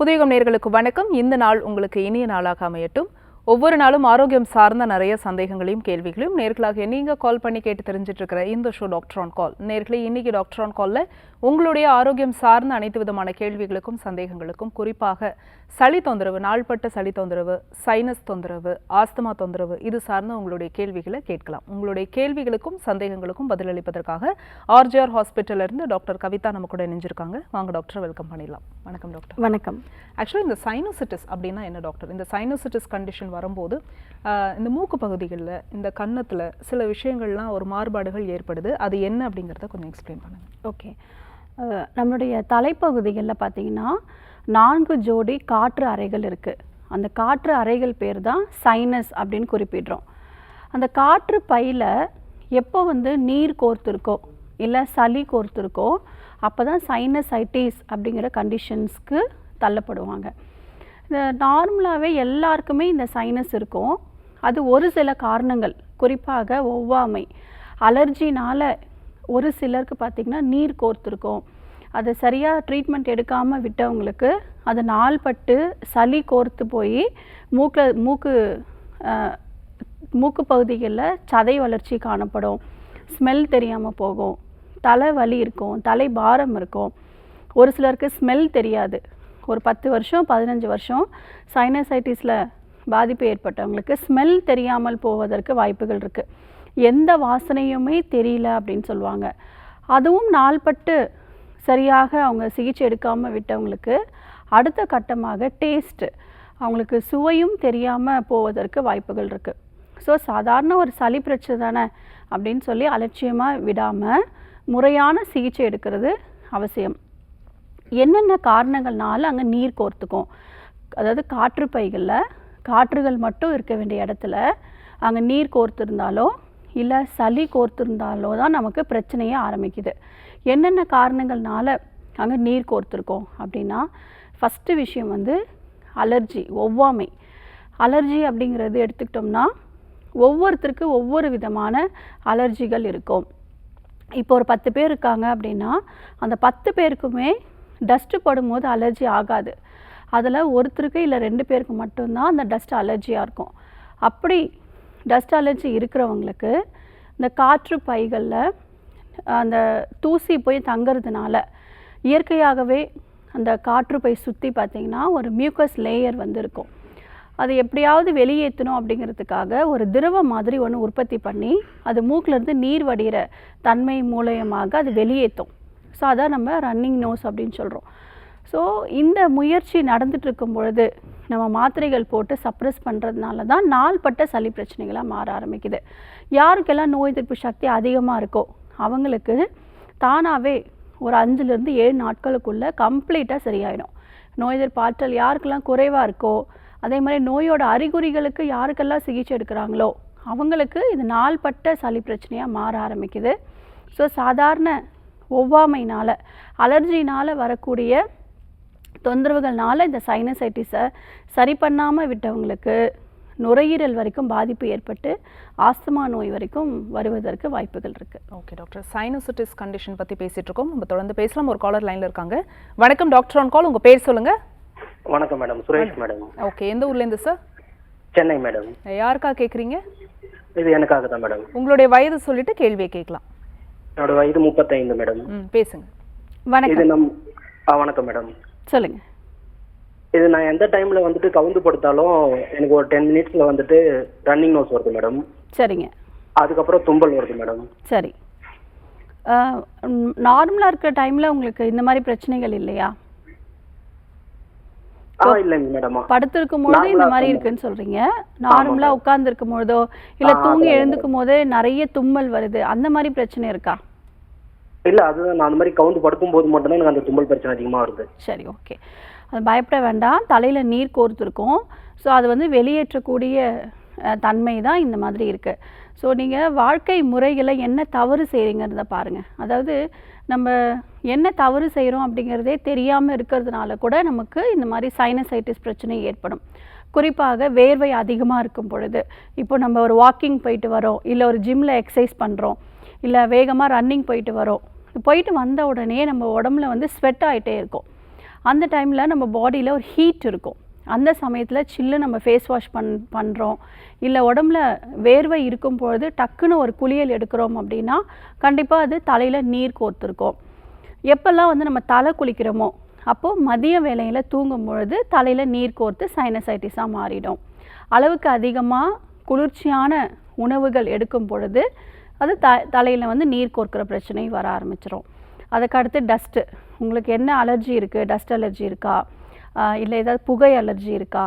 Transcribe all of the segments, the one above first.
புதியகம் நேயர்களுக்கு வணக்கம். இந்த நாள் உங்களுக்கு இனிய நாளாக அமையட்டும். ஒவ்வொரு நாளும் ஆரோக்கியம் சார்ந்த நிறைய சந்தேகங்களையும் கேள்விகளையும் நேர்களாக நீங்க கால் பண்ணி கேட்டு தெரிஞ்சிட்டு இருக்கிற இந்த ஷோ டாக்டர் ஆன் கால். நேர்களே, இன்னைக்கு டாக்டர் ஆன் கால்ல உங்களுடைய ஆரோக்கியம் சார்ந்த அனைத்து விதமான கேள்விகளுக்கும் சந்தேகங்களுக்கும், குறிப்பாக சளி தொந்தரவு, நாள்பட்ட சளி தொந்தரவு, சைனஸ் தொந்தரவு, ஆஸ்துமா தொந்தரவு, இது சார்ந்த உங்களுடைய கேள்விகளை கேட்கலாம். உங்களுடைய கேள்விகளுக்கும் சந்தேகங்களுக்கும் பதிலளிப்பதற்காக ஆர்ஜிஆர் ஹாஸ்பிட்டல்ல இருந்து டாக்டர் கவிதா நம்ம கூட இணைஞ்சிருக்காங்க. வாங்க டாக்டர், வெல்கம் பண்ணிடலாம். வணக்கம் டாக்டர். வணக்கம். ஆக்சுவலி இந்த சைனோசிட்டிஸ் அப்படின்னா என்ன டாக்டர்? இந்த சைனோசிட்டிஸ் கண்டிஷன் வரும்போது இந்த மூக்கு பகுதிகளில், இந்த கன்னத்தில் சில விஷயங்கள்லாம் ஒரு மாறுபாடுகள் ஏற்படுது. அது என்ன அப்படிங்கிறத கொஞ்சம் எக்ஸ்பிளைன் பண்ணுங்கள். ஓகே, நம்மளுடைய தலைப்பகுதிகளில் பார்த்தீங்கன்னா 4 ஜோடி காற்று அறைகள் இருக்குது. அந்த காற்று அறைகள் பேர் தான் சைனஸ் அப்படின்னு குறிப்பிடுறோம். அந்த காற்று பையில் எப்போ நீர் கோர்த்துருக்கோ இல்லை சளி கோர்த்துருக்கோ அப்போ தான் சைனசைட்டிஸ் அப்படிங்கிற கண்டிஷன்ஸ்க்கு தள்ளப்படுவாங்க. இந்த நார்மலாகவே எல்லாருக்குமே இந்த சைனஸ் இருக்கும். அது ஒரு சில காரணங்கள், குறிப்பாக ஒவ்வாமை, அலர்ஜினால் ஒரு சிலருக்கு பார்த்திங்கன்னா நீர் கோர்த்துருக்கும். அதை சரியாக ட்ரீட்மெண்ட் எடுக்காமல் விட்டவங்களுக்கு அது நாள்பட்டு சளி கோர்த்து போய் மூக்கு பகுதிகளில் சதை வளர்ச்சி காணப்படும், ஸ்மெல் தெரியாமல் போகும், தலை வலி இருக்கும், தலை பாரம் இருக்கும். ஒரு சிலருக்கு ஸ்மெல் தெரியாது. ஒரு 10 வருஷம் 15 வருஷம் சைனசைட்டிஸில் பாதிப்பு ஏற்பட்டவங்களுக்கு ஸ்மெல் தெரியாமல் போவதற்கு வாய்ப்புகள் இருக்குது. எந்த வாசனையுமே தெரியல அப்படின்னு சொல்லுவாங்க. அதுவும் நாள்பட்டு சரியாக அவங்க சிகிச்சை எடுக்காமல் விட்டவங்களுக்கு அடுத்த கட்டமாக டேஸ்ட்டு, அவங்களுக்கு சுவையும் தெரியாமல் போவதற்கு வாய்ப்புகள் இருக்குது. ஸோ சாதாரண ஒரு சளி பிரச்சனை தானே அப்படின்னு சொல்லி அலட்சியமாக விடாமல் முறையான சிகிச்சை எடுக்கிறது அவசியம். என்னென்ன காரணங்கள்னால அங்கே நீர் கோர்த்துக்கும், அதாவது காற்று பைகளில் காற்றுகள் மட்டும் இருக்க வேண்டிய இடத்துல அங்கே நீர் கோர்த்துருந்தாலோ இல்லை சளி கோர்த்துருந்தாலோ தான் நமக்கு பிரச்சனையே ஆரம்பிக்குது. என்னென்ன காரணங்கள்னால அங்கே நீர் கோர்த்துருக்கோம் அப்படின்னா, ஃபஸ்ட்டு விஷயம் அலர்ஜி, ஒவ்வாமை. அலர்ஜி அப்படிங்கிறது எடுத்துக்கிட்டோம்னா ஒவ்வொருத்தருக்கு ஒவ்வொரு விதமான அலர்ஜிகள் இருக்கும். இப்போ ஒரு 10 பேர் இருக்காங்க அப்படின்னா அந்த 10 பேருக்குமே டஸ்ட்டு படும்போது அலர்ஜி ஆகாது. அதில் ஒருத்தருக்கு இல்லை 2 பேருக்கு மட்டும்தான் அந்த டஸ்ட் அலர்ஜியாக இருக்கும். அப்படி டஸ்ட் அலர்ஜி இருக்கிறவங்களுக்கு இந்த காற்று பைகளில் அந்த தூசி போய் தங்கிறதுனால இயற்கையாகவே அந்த காற்று பை சுற்றி பார்த்திங்கன்னா ஒரு மியூக்கஸ் லேயர் இருக்கும். அது எப்படியாவது வெளியேற்றணும் அப்படிங்கிறதுக்காக ஒரு திரவ மாதிரி ஒன்று உற்பத்தி பண்ணி அது மூக்கிலேருந்து நீர் வடிகிற தன்மை மூலயமாக அது வெளியேற்றும். ஸோ அதான் நம்ம ரன்னிங் நோஸ் அப்படின்னு சொல்கிறோம். ஸோ இந்த முயற்சி நடந்துட்டு இருக்கும் பொழுது நம்ம மாத்திரைகள் போட்டு சப்ரஸ் பண்ணுறதுனால தான் நாள்பட்ட சளி பிரச்சனைகளாக மாற ஆரம்பிக்குது. யாருக்கெல்லாம் நோய் எதிர்ப்பு சக்தி அதிகமாக இருக்கோ அவங்களுக்கு தானாகவே ஒரு 5லேருந்து 7 நாட்களுக்குள்ளே கம்ப்ளீட்டாக சரியாயிடும். நோய் எதிர்ப்பு ஆற்றல் யாருக்கெல்லாம் குறைவாக இருக்கோ, அதே மாதிரி நோயோட அறிகுறிகளுக்கு யாருக்கெல்லாம் சிகிச்சை எடுக்கிறாங்களோ அவங்களுக்கு இது நாள்பட்ட சளி பிரச்சனையாக மாற ஆரம்பிக்குது. ஸோ சாதாரண ஒவ்வாமையினால், அலர்ஜினால் வரக்கூடிய தொந்தரவுகள்னால இந்த சைனசைட்டிஸை சரி பண்ணாமல் விட்டவங்களுக்கு நுரையீரல் வரைக்கும் பாதிப்பு ஏற்பட்டு ஆஸ்துமா நோய் வரைக்கும் வருவதற்கு வாய்ப்புகள் இருக்குது. ஓகே டாக்டர், சைனோசிட்டிஸ் கண்டிஷன் பற்றி பேசிகிட்டு இருக்கோம். நம்ம தொடர்ந்து பேசலாம். ஒரு காலர் லைனில் இருக்காங்க. வணக்கம் டாக்டர் ஆன் கால், உங்கள் பேர் சொல்லுங்கள். வணக்கம் மேடம், சுரேஷ் மேடம். ஓகே, எந்த ஊர்லேருந்து சார்? சென்னை மேடம். யாருக்காக கேட்குறீங்க? இது எனக்காக தான் மேடம். உங்களுடைய வயது சொல்லிட்டு கேள்வியை கேட்கலாம். என்னோட வயது 35 மேடம். பேசுங்க. வணக்கம். வணக்கம் மேடம், சொல்லுங்க. இது நான் எந்த டைம்ல கவுந்து படுத்தாலும் எனக்கு ஒரு 10 மினிட்ஸ்ல ரன்னிங் நோஸ் வருது மேடம். சரிங்க. அதுக்கப்புறம் தும்பல் வருது மேடம். சரி, நார்மலாக இருக்கிற டைமில் உங்களுக்கு இந்த மாதிரி பிரச்சனைகள் இல்லையா? இல்லைங்க மேடம். படுத்திருக்கும் பொழுது இந்த மாதிரி இருக்குன்னு சொல்றீங்க. நார்மலா உட்கார்ந்து இருக்கும் பொழுதோ இல்ல தூங்கி எழுந்துக்கும் போது நிறைய தும்மல் வருது, அந்த மாதிரி பிரச்சனை இருக்கா? இல்ல, அதுதான் நான் அந்த மாதிரி கவுந்து படுக்கும் போது மட்டும் தான் எனக்கு அந்த தும்மல் பிரச்சனை அதிகமா வருது. சரி, ஓகே. அது பயப்பட வேண்டாம். தலையில நீர் கோர்த்துருக்கும். ஸோ அது வெளியேற்றக்கூடிய தன்மை தான் இந்த மாதிரி இருக்கு. ஸோ நீங்கள் வாழ்க்கை முறைகளை என்ன தவறு செய்கிறீங்கிறத பாருங்கள். அதாவது நம்ம என்ன தவறு செய்கிறோம் அப்படிங்கிறதே தெரியாமல் இருக்கிறதுனால கூட நமக்கு இந்த மாதிரி சைனசைட்டிஸ் பிரச்சனை ஏற்படும். குறிப்பாக வேர்வை அதிகமாக இருக்கும் பொழுது, இப்போ நம்ம ஒரு வாக்கிங் போயிட்டு வரோம், இல்லை ஒரு ஜிம்மில் எக்ஸசைஸ் பண்ணுறோம், இல்லை வேகமாக ரன்னிங் போயிட்டு வரோம், போயிட்டு வந்த உடனே நம்ம உடம்புல ஸ்வெட் ஆகிட்டே இருக்கும். அந்த டைமில் நம்ம பாடியில் ஒரு ஹீட் இருக்கும். அந்த சமயத்தில் சில்லு நம்ம ஃபேஸ் வாஷ் பண்ணுறோம், இல்லை உடம்புல வேர்வை இருக்கும் பொழுது டக்குன்னு ஒரு குளியல் எடுக்கிறோம் அப்படின்னா கண்டிப்பாக அது தலையில் நீர் கோர்த்துருக்கும். எப்போல்லாம் வந்து நம்ம தலை குளிக்கிறோமோ அப்போது மதிய வேளையில் தூங்கும் பொழுது தலையில் நீர் கோர்த்து சைனசைட்டிஸாக மாறிடும். அளவுக்கு அதிகமாக குளிர்ச்சியான உணவுகள் எடுக்கும் பொழுது அது தலையில் வந்து நீர் கோர்க்கிற பிரச்சனை வர ஆரம்பிச்சிடும். அதுக்கடுத்து டஸ்ட்டு, உங்களுக்கு என்ன அலர்ஜி இருக்குது, டஸ்ட் அலர்ஜி இருக்கா, இல்லை ஏதாவது புகை அலர்ஜி இருக்கா,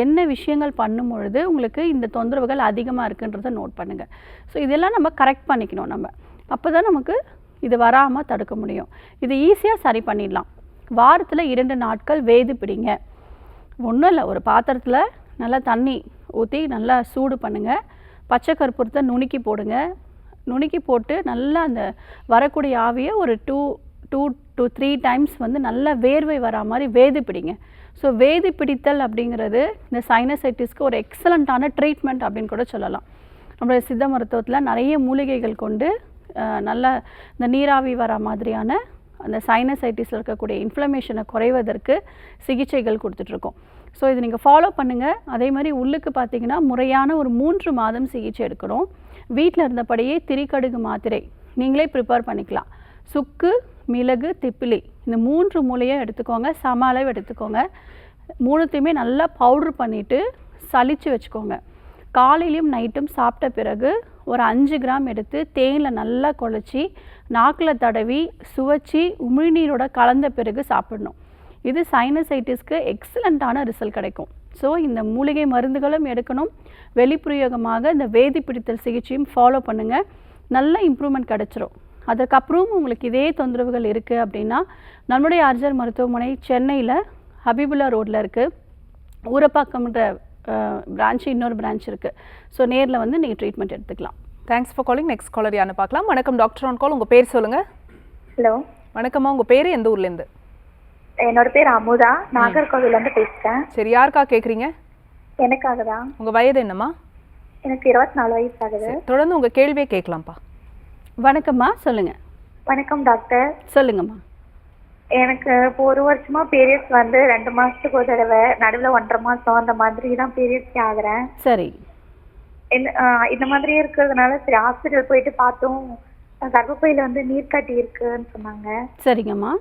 என்ன விஷயங்கள் பண்ணும் பொழுது உங்களுக்கு இந்த தொந்தரவுகள் அதிகமாக இருக்குன்றதை நோட் பண்ணுங்கள். ஸோ இதெல்லாம் நம்ம கரெக்ட் பண்ணிக்கணும். நம்ம அப்போ தான் நமக்கு இது வராமல் தடுக்க முடியும். இது ஈஸியாக சரி பண்ணிடலாம். வாரத்தில் 2 நாட்கள் வேது பிடிங்க. ஒன்றும் இல்லை, ஒரு பாத்திரத்தில் நல்லா தண்ணி ஊற்றி நல்லா சூடு பண்ணுங்கள். பச்சை கற்பூரத்தை நுணுக்கி போடுங்க. நுணுக்கி போட்டு நல்லா அந்த வரக்கூடிய ஆவியை ஒரு 2 to 3 டைம்ஸ் வந்து நல்லா வேர்வை வரா மாதிரி வேது பிடிங்க. ஸோ வேது பிடித்தல் அப்படிங்கிறது இந்த சைனசைட்டிஸ்க்கு ஒரு எக்ஸலண்ட்டான ட்ரீட்மெண்ட் அப்படின்னு கூட சொல்லலாம். நம்மளுடைய சித்த மருத்துவத்தில் நிறைய மூலிகைகள் கொண்டு நல்ல இந்த நீராவி வர மாதிரியான அந்த சைனசைட்டிஸில் இருக்கக்கூடிய இன்ஃப்ளமேஷனை குறைவதற்கு சிகிச்சைகள் கொடுத்துட்ருக்கோம். ஸோ இது நீங்கள் ஃபாலோ பண்ணுங்கள். அதே மாதிரி உள்ளுக்கு பார்த்தீங்கன்னா முறையான ஒரு 3 மாதம் சிகிச்சை எடுக்கணும். வீட்டில் இருந்தபடியே திரிக்கடுகு மாத்திரை நீங்களே ப்ரிப்பேர் பண்ணிக்கலாம். சுக்கு, மிளகு, திப்பிலி இந்த 3 மூலையை எடுத்துக்கோங்க. சம அளவு எடுத்துக்கோங்க. 3த்தையுமே நல்லா பவுட்ரு பண்ணிவிட்டு சலிச்சு வச்சுக்கோங்க. காலையிலையும் நைட்டும் சாப்பிட்ட பிறகு ஒரு 5 கிராம் எடுத்து தேனில் நல்லா குழச்சி நாக்கில் தடவி சுவைச்சி உமிழ்நீரோட கலந்த பிறகு சாப்பிடணும். இது சைனசைட்டிஸ்க்கு எக்ஸலண்ட்டான ரிசல்ட் கிடைக்கும். ஸோ இந்த மூலிகை மருந்துகளும் எடுக்கணும், வெளிப்பிரயோகமாக இந்த வேதி பிடித்தல் சிகிச்சையும் ஃபாலோ பண்ணுங்கள். நல்ல இம்ப்ரூவ்மெண்ட் கிடச்சிரும். அதுக்கப்புறம் உங்களுக்கு இதே தொந்தரவுகள் இருக்குது அப்படின்னா நம்முடைய ஆர்ஜர் மருத்துவமனை சென்னையில் ஹபீபுல்லா ரோட்டில் இருக்குது. ஊரப்பாக்கம்ன்ற பிரான்ச்சு, இன்னொரு பிரான்ச் இருக்குது. ஸோ நேரில் வந்து நீங்கள் ட்ரீட்மெண்ட் எடுத்துக்கலாம். Thanks for calling. Next caller யாருன்னு பார்க்கலாம். வணக்கம் டாக்டர் ஆன் கால். உங்கள் பேர் சொல்லுங்கள். ஹலோ, வணக்கம்மா. உங்கள் பேர் எந்த ஊர்லேருந்து? என்னோட பேர் அமுதா, நாகர்கோவிலேருந்து பேசுகிறேன். சரி, யாருக்கா கேட்குறீங்க? எனக்காக தான். உங்கள் வயது என்னம்மா? எனக்கு 24 வயசு ஆகுது. தொடர்ந்து உங்கள் கேள்வியே கேட்கலாம்ப்பா. வணக்கம்மா, சொல்லுங்கள். வணக்கம் டாக்டர். சொல்லுங்கம்மா. எனக்கு இப்போ 1 வருஷமா பீரியட்ஸ் வந்து 2 மாசத்துக்கு ஒரு தடவை, நடுவில் 1.5 மாசம் அந்த மாதிரி தான் பீரியட்ஸ் ஆகுறேன். சரி. இந்த மாதிரியே இருக்கிறதுனால சரி ஹாஸ்பிட்டல் போயிட்டு பார்த்தோம். கர்ப்பப்பையில வந்து நீர் கட்டி இருக்குன்னு சொன்னாங்க. சரிங்கம்மா.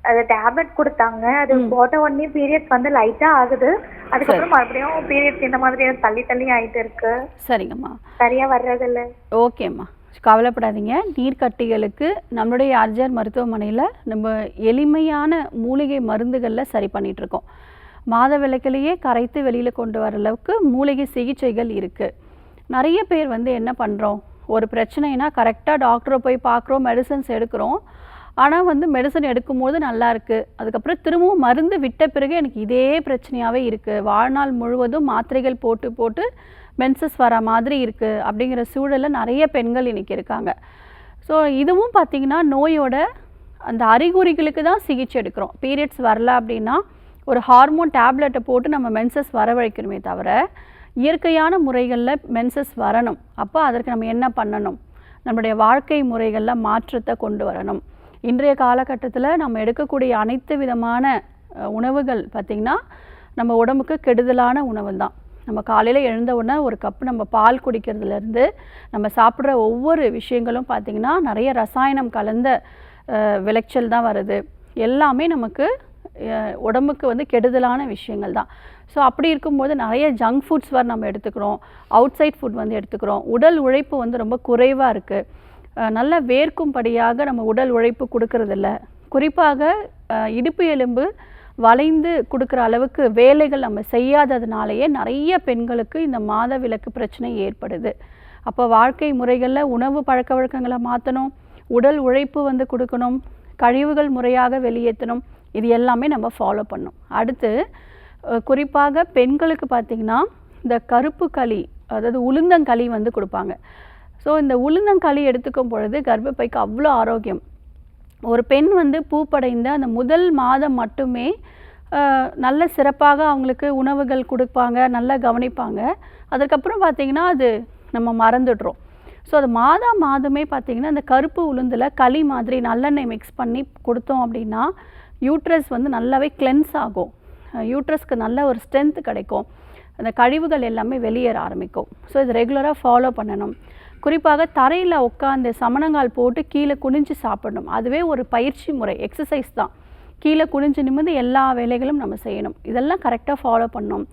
அது டேப்லெட் கொடுத்தாங்க. அது போட்ட உடனே பீரியட்ஸ் வந்து லைட்டா ஆகுது. அதுக்கப்புறம் மறுபடியும் பீரியட்ஸ் இந்த மாதிரி தள்ளி தள்ளி ஆயிட்டு இருக்கு. சரிங்கம்மா. சரியா வர்றதில்ல. ஓகேம்மா, கவலைப்படாதீங்க. நீர்க்கட்டிகளுக்கு நம்மளுடைய ஆர்ஜர் மருத்துவமனையில் நம்ம எளிமையான மூலிகை மருந்துகளில் சரி பண்ணிகிட்ருக்கோம். மாத விளக்கிலேயே கரைத்து வெளியில் கொண்டு வர அளவுக்கு மூலிகை சிகிச்சைகள் இருக்குது. நிறைய பேர் வந்து என்ன பண்ணுறோம், ஒரு பிரச்சனைனா கரெக்டாக டாக்டரை போய் பார்க்குறோம், மெடிசன்ஸ் எடுக்கிறோம். ஆனால் வந்து மெடிசன் எடுக்கும்போது நல்லா இருக்குது, அதுக்கப்புறம் திரும்பவும் மருந்து விட்ட பிறகு எனக்கு இதே பிரச்சனையாகவே இருக்குது, வாழ்நாள் முழுவதும் மாத்திரைகள் போட்டு போட்டு மென்சஸ் வர மாதிரி இருக்குது அப்படிங்கிற சூழலில் நிறைய பெண்கள் இன்றைக்கி இருக்காங்க. ஸோ இதுவும் பார்த்திங்கன்னா நோயோட அந்த அறிகுறிகளுக்கு தான் சிகிச்சை எடுக்கிறோம். பீரியட்ஸ் வரல அப்படின்னா ஒரு ஹார்மோன் டேப்லெட்டை போட்டு நம்ம மென்சஸ் வரவழைக்கணுமே தவிர இயற்கையான முறைகளில் மென்சஸ் வரணும். அப்போ அதற்கு நம்ம என்ன பண்ணணும், நம்மளுடைய வாழ்க்கை முறைகளில் மாற்றத்தை கொண்டு வரணும். இன்றைய காலகட்டத்தில் நம்ம எடுக்கக்கூடிய அனைத்து விதமான உணவுகள் பார்த்திங்கன்னா நம்ம உடம்புக்கு கெடுதலான உணவு தான். நம்ம காலையில் எழுந்த உடனே ஒரு கப்பு நம்ம பால் குடிக்கிறதுலேருந்து நம்ம சாப்பிட்ற ஒவ்வொரு விஷயங்களும் பார்த்திங்கன்னா நிறைய ரசாயனம் கலந்த விளைச்சல் தான் வருது. எல்லாமே நமக்கு உடம்புக்கு வந்து கெடுதலான விஷயங்கள் தான். ஸோ அப்படி இருக்கும்போது நிறைய ஜங்க் ஃபுட்ஸ் வர நம்ம எடுத்துக்கிறோம், அவுட் சைட் ஃபுட் வந்து எடுத்துக்கிறோம். உடல் உழைப்பு வந்து ரொம்ப குறைவாக இருக்குது. நல்ல வேர்க்கும்படியாக நம்ம உடல் உழைப்பு கொடுக்கறதில்ல. குறிப்பாக இடுப்பு எலும்பு வளைந்து கொடுக்குற அளவுக்கு வேலைகள் நம்ம செய்யாததுனாலேயே நிறைய பெண்களுக்கு இந்த மாதவிலக்கு பிரச்சனை ஏற்படுது. அப்போ வாழ்க்கை முறைகளில் உணவு பழக்க வழக்கங்களை மாற்றணும், உடல் உழைப்பு வந்து கொடுக்கணும், கழிவுகள் முறையாக வெளியேற்றணும். இது எல்லாமே நம்ம ஃபாலோ பண்ணணும். அடுத்து குறிப்பாக பெண்களுக்கு பார்த்திங்கன்னா இந்த கருப்பு களி, அதாவது உளுந்தங்களி வந்து கொடுப்பாங்க. ஸோ இந்த உளுந்தங்களி எடுத்துக்கும் பொழுது கர்ப்பப்பைக்கு அவ்வளோ ஆரோக்கியம். ஒரு பெண் வந்து பூப்படைந்த அந்த முதல் மாதம் மட்டுமே நல்ல சிறப்பாக அவங்களுக்கு உணவுகள் கொடுப்பாங்க, நல்லா கவனிப்பாங்க. அதுக்கப்புறம் பார்த்திங்கன்னா அது நம்ம மறந்துடுறோம். ஸோ அது மாதமே பார்த்திங்கன்னா அந்த கருப்பு உளுந்தில் களி மாதிரி நல்லெண்ணெய் மிக்ஸ் பண்ணி கொடுத்தோம் அப்படின்னா யூட்ரஸ் வந்து நல்லாவே கிளென்ஸ் ஆகும், யூட்ரஸ்க்கு நல்ல ஒரு ஸ்ட்ரென்த் கிடைக்கும், அந்த கழிவுகள் எல்லாமே வெளியேற ஆரம்பிக்கும். ஸோ இது ரெகுலராக ஃபாலோ பண்ணணும். குறிப்பாக தரையில் உட்காந்து சமணங்கால் போட்டு கீழே குனிஞ்சு சாப்பிடணும். அதுவே ஒரு பயிற்சி முறை, எக்ஸசைஸ் தான். கீழே குனிஞ்சு நிமிர்ந்து எல்லா வேலைகளும் நம்ம செய்யணும். இதெல்லாம் கரெக்டாக ஃபாலோ பண்ணணும்.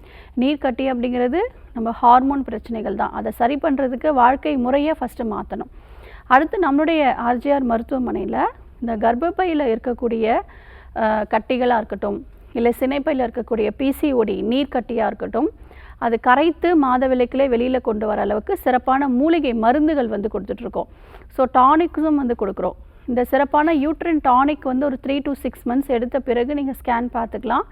நீர்க்கட்டி அப்படிங்கிறது நம்ம ஹார்மோன் பிரச்சனைகள் தான். அதை சரி பண்ணுறதுக்கு வாழ்க்கை முறையை ஃபஸ்ட்டு மாற்றணும். அடுத்து நம்மளுடைய ஆர்ஜிஆர் மருத்துவமனையில் இந்த கர்ப்பப்பையில் இருக்கக்கூடிய கட்டிகளாக இருக்கட்டும், இல்லை சினைப்பையில் இருக்கக்கூடிய பிசிஓடி நீர்க்கட்டியாக இருக்கட்டும், அது கரைத்து மாதவிலக்கிலே வெளியில் கொண்டு வர அளவுக்கு சிறப்பான மூலிகை மருந்துகள் வந்து கொடுத்துட்ருக்கோம். ஸோ டானிக்ஸும் வந்து கொடுக்குறோம். இந்த சிறப்பான யூட்ரின் டானிக் வந்து ஒரு 3 to 6 months எடுத்த பிறகு நீங்கள் ஸ்கேன் பார்த்துக்கலாம்.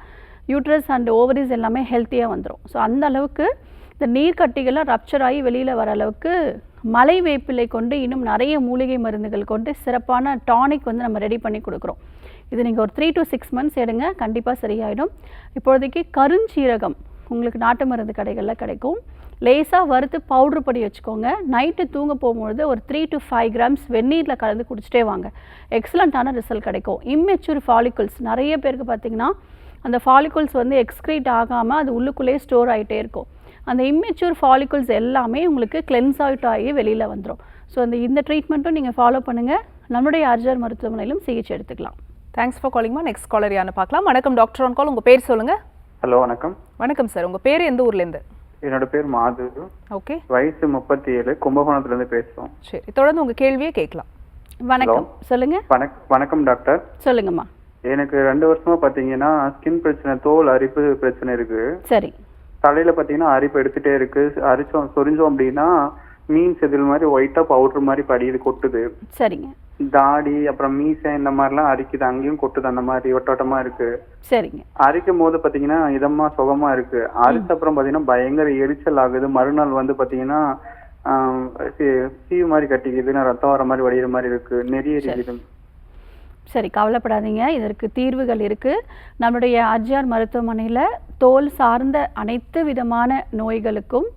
யூட்ரஸ் அண்ட் ஓவரிஸ் எல்லாமே ஹெல்த்தியாக வந்துடும். ஸோ அந்த அளவுக்கு இந்த நீர்க்கட்டிகள்லாம் ரப்சர் ஆகி வெளியில் வர அளவுக்கு மலை வேப்பிலை கொண்டு இன்னும் நிறைய மூலிகை மருந்துகள் கொண்டு சிறப்பான டானிக் வந்து நம்ம ரெடி பண்ணி கொடுக்குறோம். இது நீங்கள் ஒரு 3 to 6 months எடுங்க, கண்டிப்பாக சரியாயிடும். இப்போதைக்கு கருஞ்சீரகம் உங்களுக்கு நாட்டு மருந்து கடைகளில் கிடைக்கும். லேசாக வறுத்து பவுட்ரு பண்ணி வச்சுக்கோங்க. நைட்டு தூங்க போகும்பொழுது ஒரு 3 to 5 grams வெந்நீரில் கலந்து குடிச்சிட்டே வாங்க. எக்ஸலண்ட்டான ரிசல்ட் கிடைக்கும். இம்மெச்சூர் ஃபாலிகுல்ஸ் நிறைய பேருக்கு பார்த்திங்கன்னா அந்த ஃபாலிகுல்ஸ் வந்து எக்ஸ்க்ரீட் ஆகாமல் அது உள்ளுக்குள்ளேயே ஸ்டோர் ஆகிட்டே இருக்கும். அந்த இம்மெச்சூர் ஃபாலிகுல்ஸ் எல்லாமே உங்களுக்கு கிளென்ஸ் அவுட் ஆகி வெளியில் வந்துடும். ஸோ இந்த ட்ரீட்மெண்ட்டும் நீங்கள் ஃபாலோ பண்ணுங்கள். நம்மளுடைய ஆர்ஜிஆர் மருத்துவமனையிலும் சிகிச்சை எடுத்துக்கலாம். தேங்க்ஸ் ஃபார் காலிங்மா. நெக்ஸ்ட் காலர் யான்னு பார்க்கலாம். வணக்கம் டாக்டர் ஆன் கால். உங்கள் பேர் சொல்லுங்கள். ஹலோ, வணக்கம். வணக்கம் சார். உங்கள் பேர் எந்த ஊர்லேருந்து? என்னோட பேர் மாது. ஓகே. வயசு 37, கும்பகோணத்துலேருந்து பேசுகிறோம். சரி, தொடர்ந்து உங்கள் கேள்வியே கேட்கலாம். வணக்கம், சொல்லுங்கள். வணக்கம் டாக்டர். சொல்லுங்கம்மா. எனக்கு 2 வருஷமா பார்த்தீங்கன்னா ஸ்கின் பிரச்சனை, தோல் அரிப்பு பிரச்சனை இருக்கு. சரி. தலையில பார்த்தீங்கன்னா அரிப்பு எடுத்துட்டே இருக்கு. சொரிஞ்சோம் அப்படின்னா மீன் செதில் மாதிரி ஒயிட்டா பவுடர் மாதிரி படியுது, கொட்டுது. சரிங்க. தாடி அப்புறம் மீசை இந்த மாதிரிலாம் அரிக்குது, அங்கேயும் கொட்டுது, அந்த மாதிரி ஒட்டோட்டமா இருக்கு. சரிங்க. அரிக்கும் போது பாத்தீங்கன்னா இதமா சுகமா இருக்கு. அரிச்ச அப்புறம் பாத்தீங்கன்னா பயங்கர எரிச்சல் ஆகுது. மறுநாள் வந்து பாத்தீங்கன்னா சீவு மாதிரி கட்டிக்குது, ரத்தம் வர மாதிரி வடிகிற மாதிரி இருக்கு, நெறிய எரிக்குது. சரி, கவலைப்படாதீங்க, இதற்கு தீர்வுகள் இருக்குது. நம்மளுடைய ஆர்ஜிஆர் மருத்துவமனையில் தோல் சார்ந்த அனைத்து விதமான நோய்களுக்கும்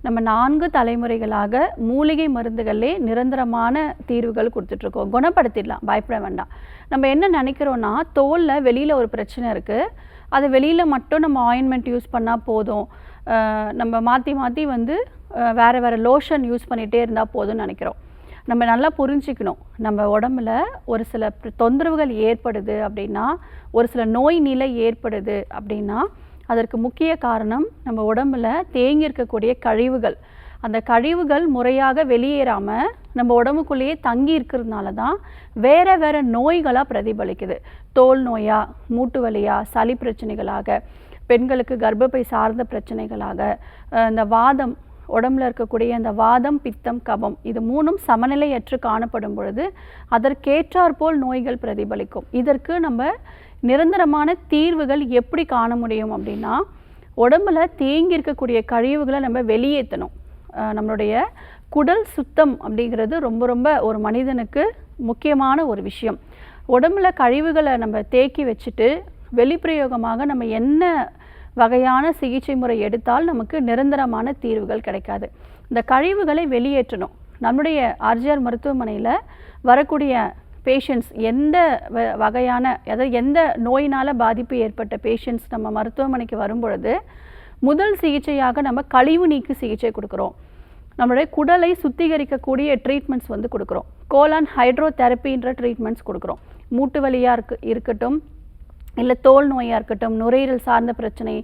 நம்ம 4 தலைமுறைகளாக மூலிகை மருந்துகளே நிரந்தரமான தீர்வுகள் கொடுத்துட்ருக்கோம். குணப்படுத்திடலாம், பயப்பட வேண்டாம். நம்ம என்ன நினைக்கிறோன்னா தோலில் வெளியில் ஒரு பிரச்சனை இருக்குது, அது வெளியில் மட்டும் நம்ம ஆயின்மெண்ட் யூஸ் பண்ணால் போதும், நம்ம மாற்றி மாற்றி வந்து வேறு வேறு லோஷன் யூஸ் பண்ணிகிட்டே இருந்தால் போதும்னு நினைக்கிறோம். நம்ம நல்லா புரிஞ்சிக்கணும், நம்ம உடம்புல ஒரு சில தொந்தரவுகள் ஏற்படுது அப்படின்னா, ஒரு சில நோய் நிலை ஏற்படுது அப்படின்னா அதற்கு முக்கிய காரணம் நம்ம உடம்புல தேங்கி இருக்கக்கூடிய கழிவுகள். அந்த கழிவுகள் முறையாக வெளியேறாமல் நம்ம உடம்புக்குள்ளேயே தங்கி இருக்கிறதுனால தான் வேறு வேறு நோய்களாக பிரதிபலிக்குது. தோல் நோயா, மூட்டு வலியா, சளி பிரச்சனைகளாக, பெண்களுக்கு கர்ப்பப்பை சார்ந்த பிரச்சனைகளாக, இந்த வாதம், உடம்புல இருக்கக்கூடிய அந்த வாதம், பித்தம், கபம், இது 3ம் சமநிலையற்று காணப்படும் பொழுது அதற்கேற்றாற்போல் நோய்கள் பிரதிபலிக்கும். இதற்கு நம்ம நிரந்தரமான தீர்வுகள் எப்படி காண முடியும் அப்படின்னா, உடம்புல தேங்கி இருக்கக்கூடிய கழிவுகளை நம்ம வெளியேற்றணும். நம்மளுடைய குடல் சுத்தம் அப்படிங்கிறது ரொம்ப ரொம்ப ஒரு மனிதனுக்கு முக்கியமான ஒரு விஷயம். உடம்புல கழிவுகளை நம்ம தேக்கி வச்சுட்டு வெளிப்பிரயோகமாக நம்ம என்ன வகையான சிகிச்சை முறை எடுத்தால் நமக்கு நிரந்தரமான தீர்வுகள் கிடைக்காது. இந்த கழிவுகளை வெளியேற்றணும். நம்முடைய ஆர்ஜிஆர் மருத்துவமனையில் வரக்கூடிய பேஷண்ட்ஸ் எந்த வகையான, அதாவது எந்த நோயினால் பாதிப்பு ஏற்பட்ட பேஷண்ட்ஸ் நம்ம மருத்துவமனைக்கு வரும்பொழுது முதல் சிகிச்சையாக நம்ம கழிவு நீக்கு சிகிச்சை கொடுக்குறோம். நம்மளுடைய குடலை சுத்திகரிக்கக்கூடிய ட்ரீட்மெண்ட்ஸ் வந்து கொடுக்குறோம். கோலான் ஹைட்ரோதெரப்பின்ற ட்ரீட்மெண்ட்ஸ் கொடுக்குறோம். மூட்டு வலியாக இருக்கட்டும், இல்லை தோல் நோயாக இருக்கட்டும், நுரையீரல் சார்ந்த பிரச்சனை,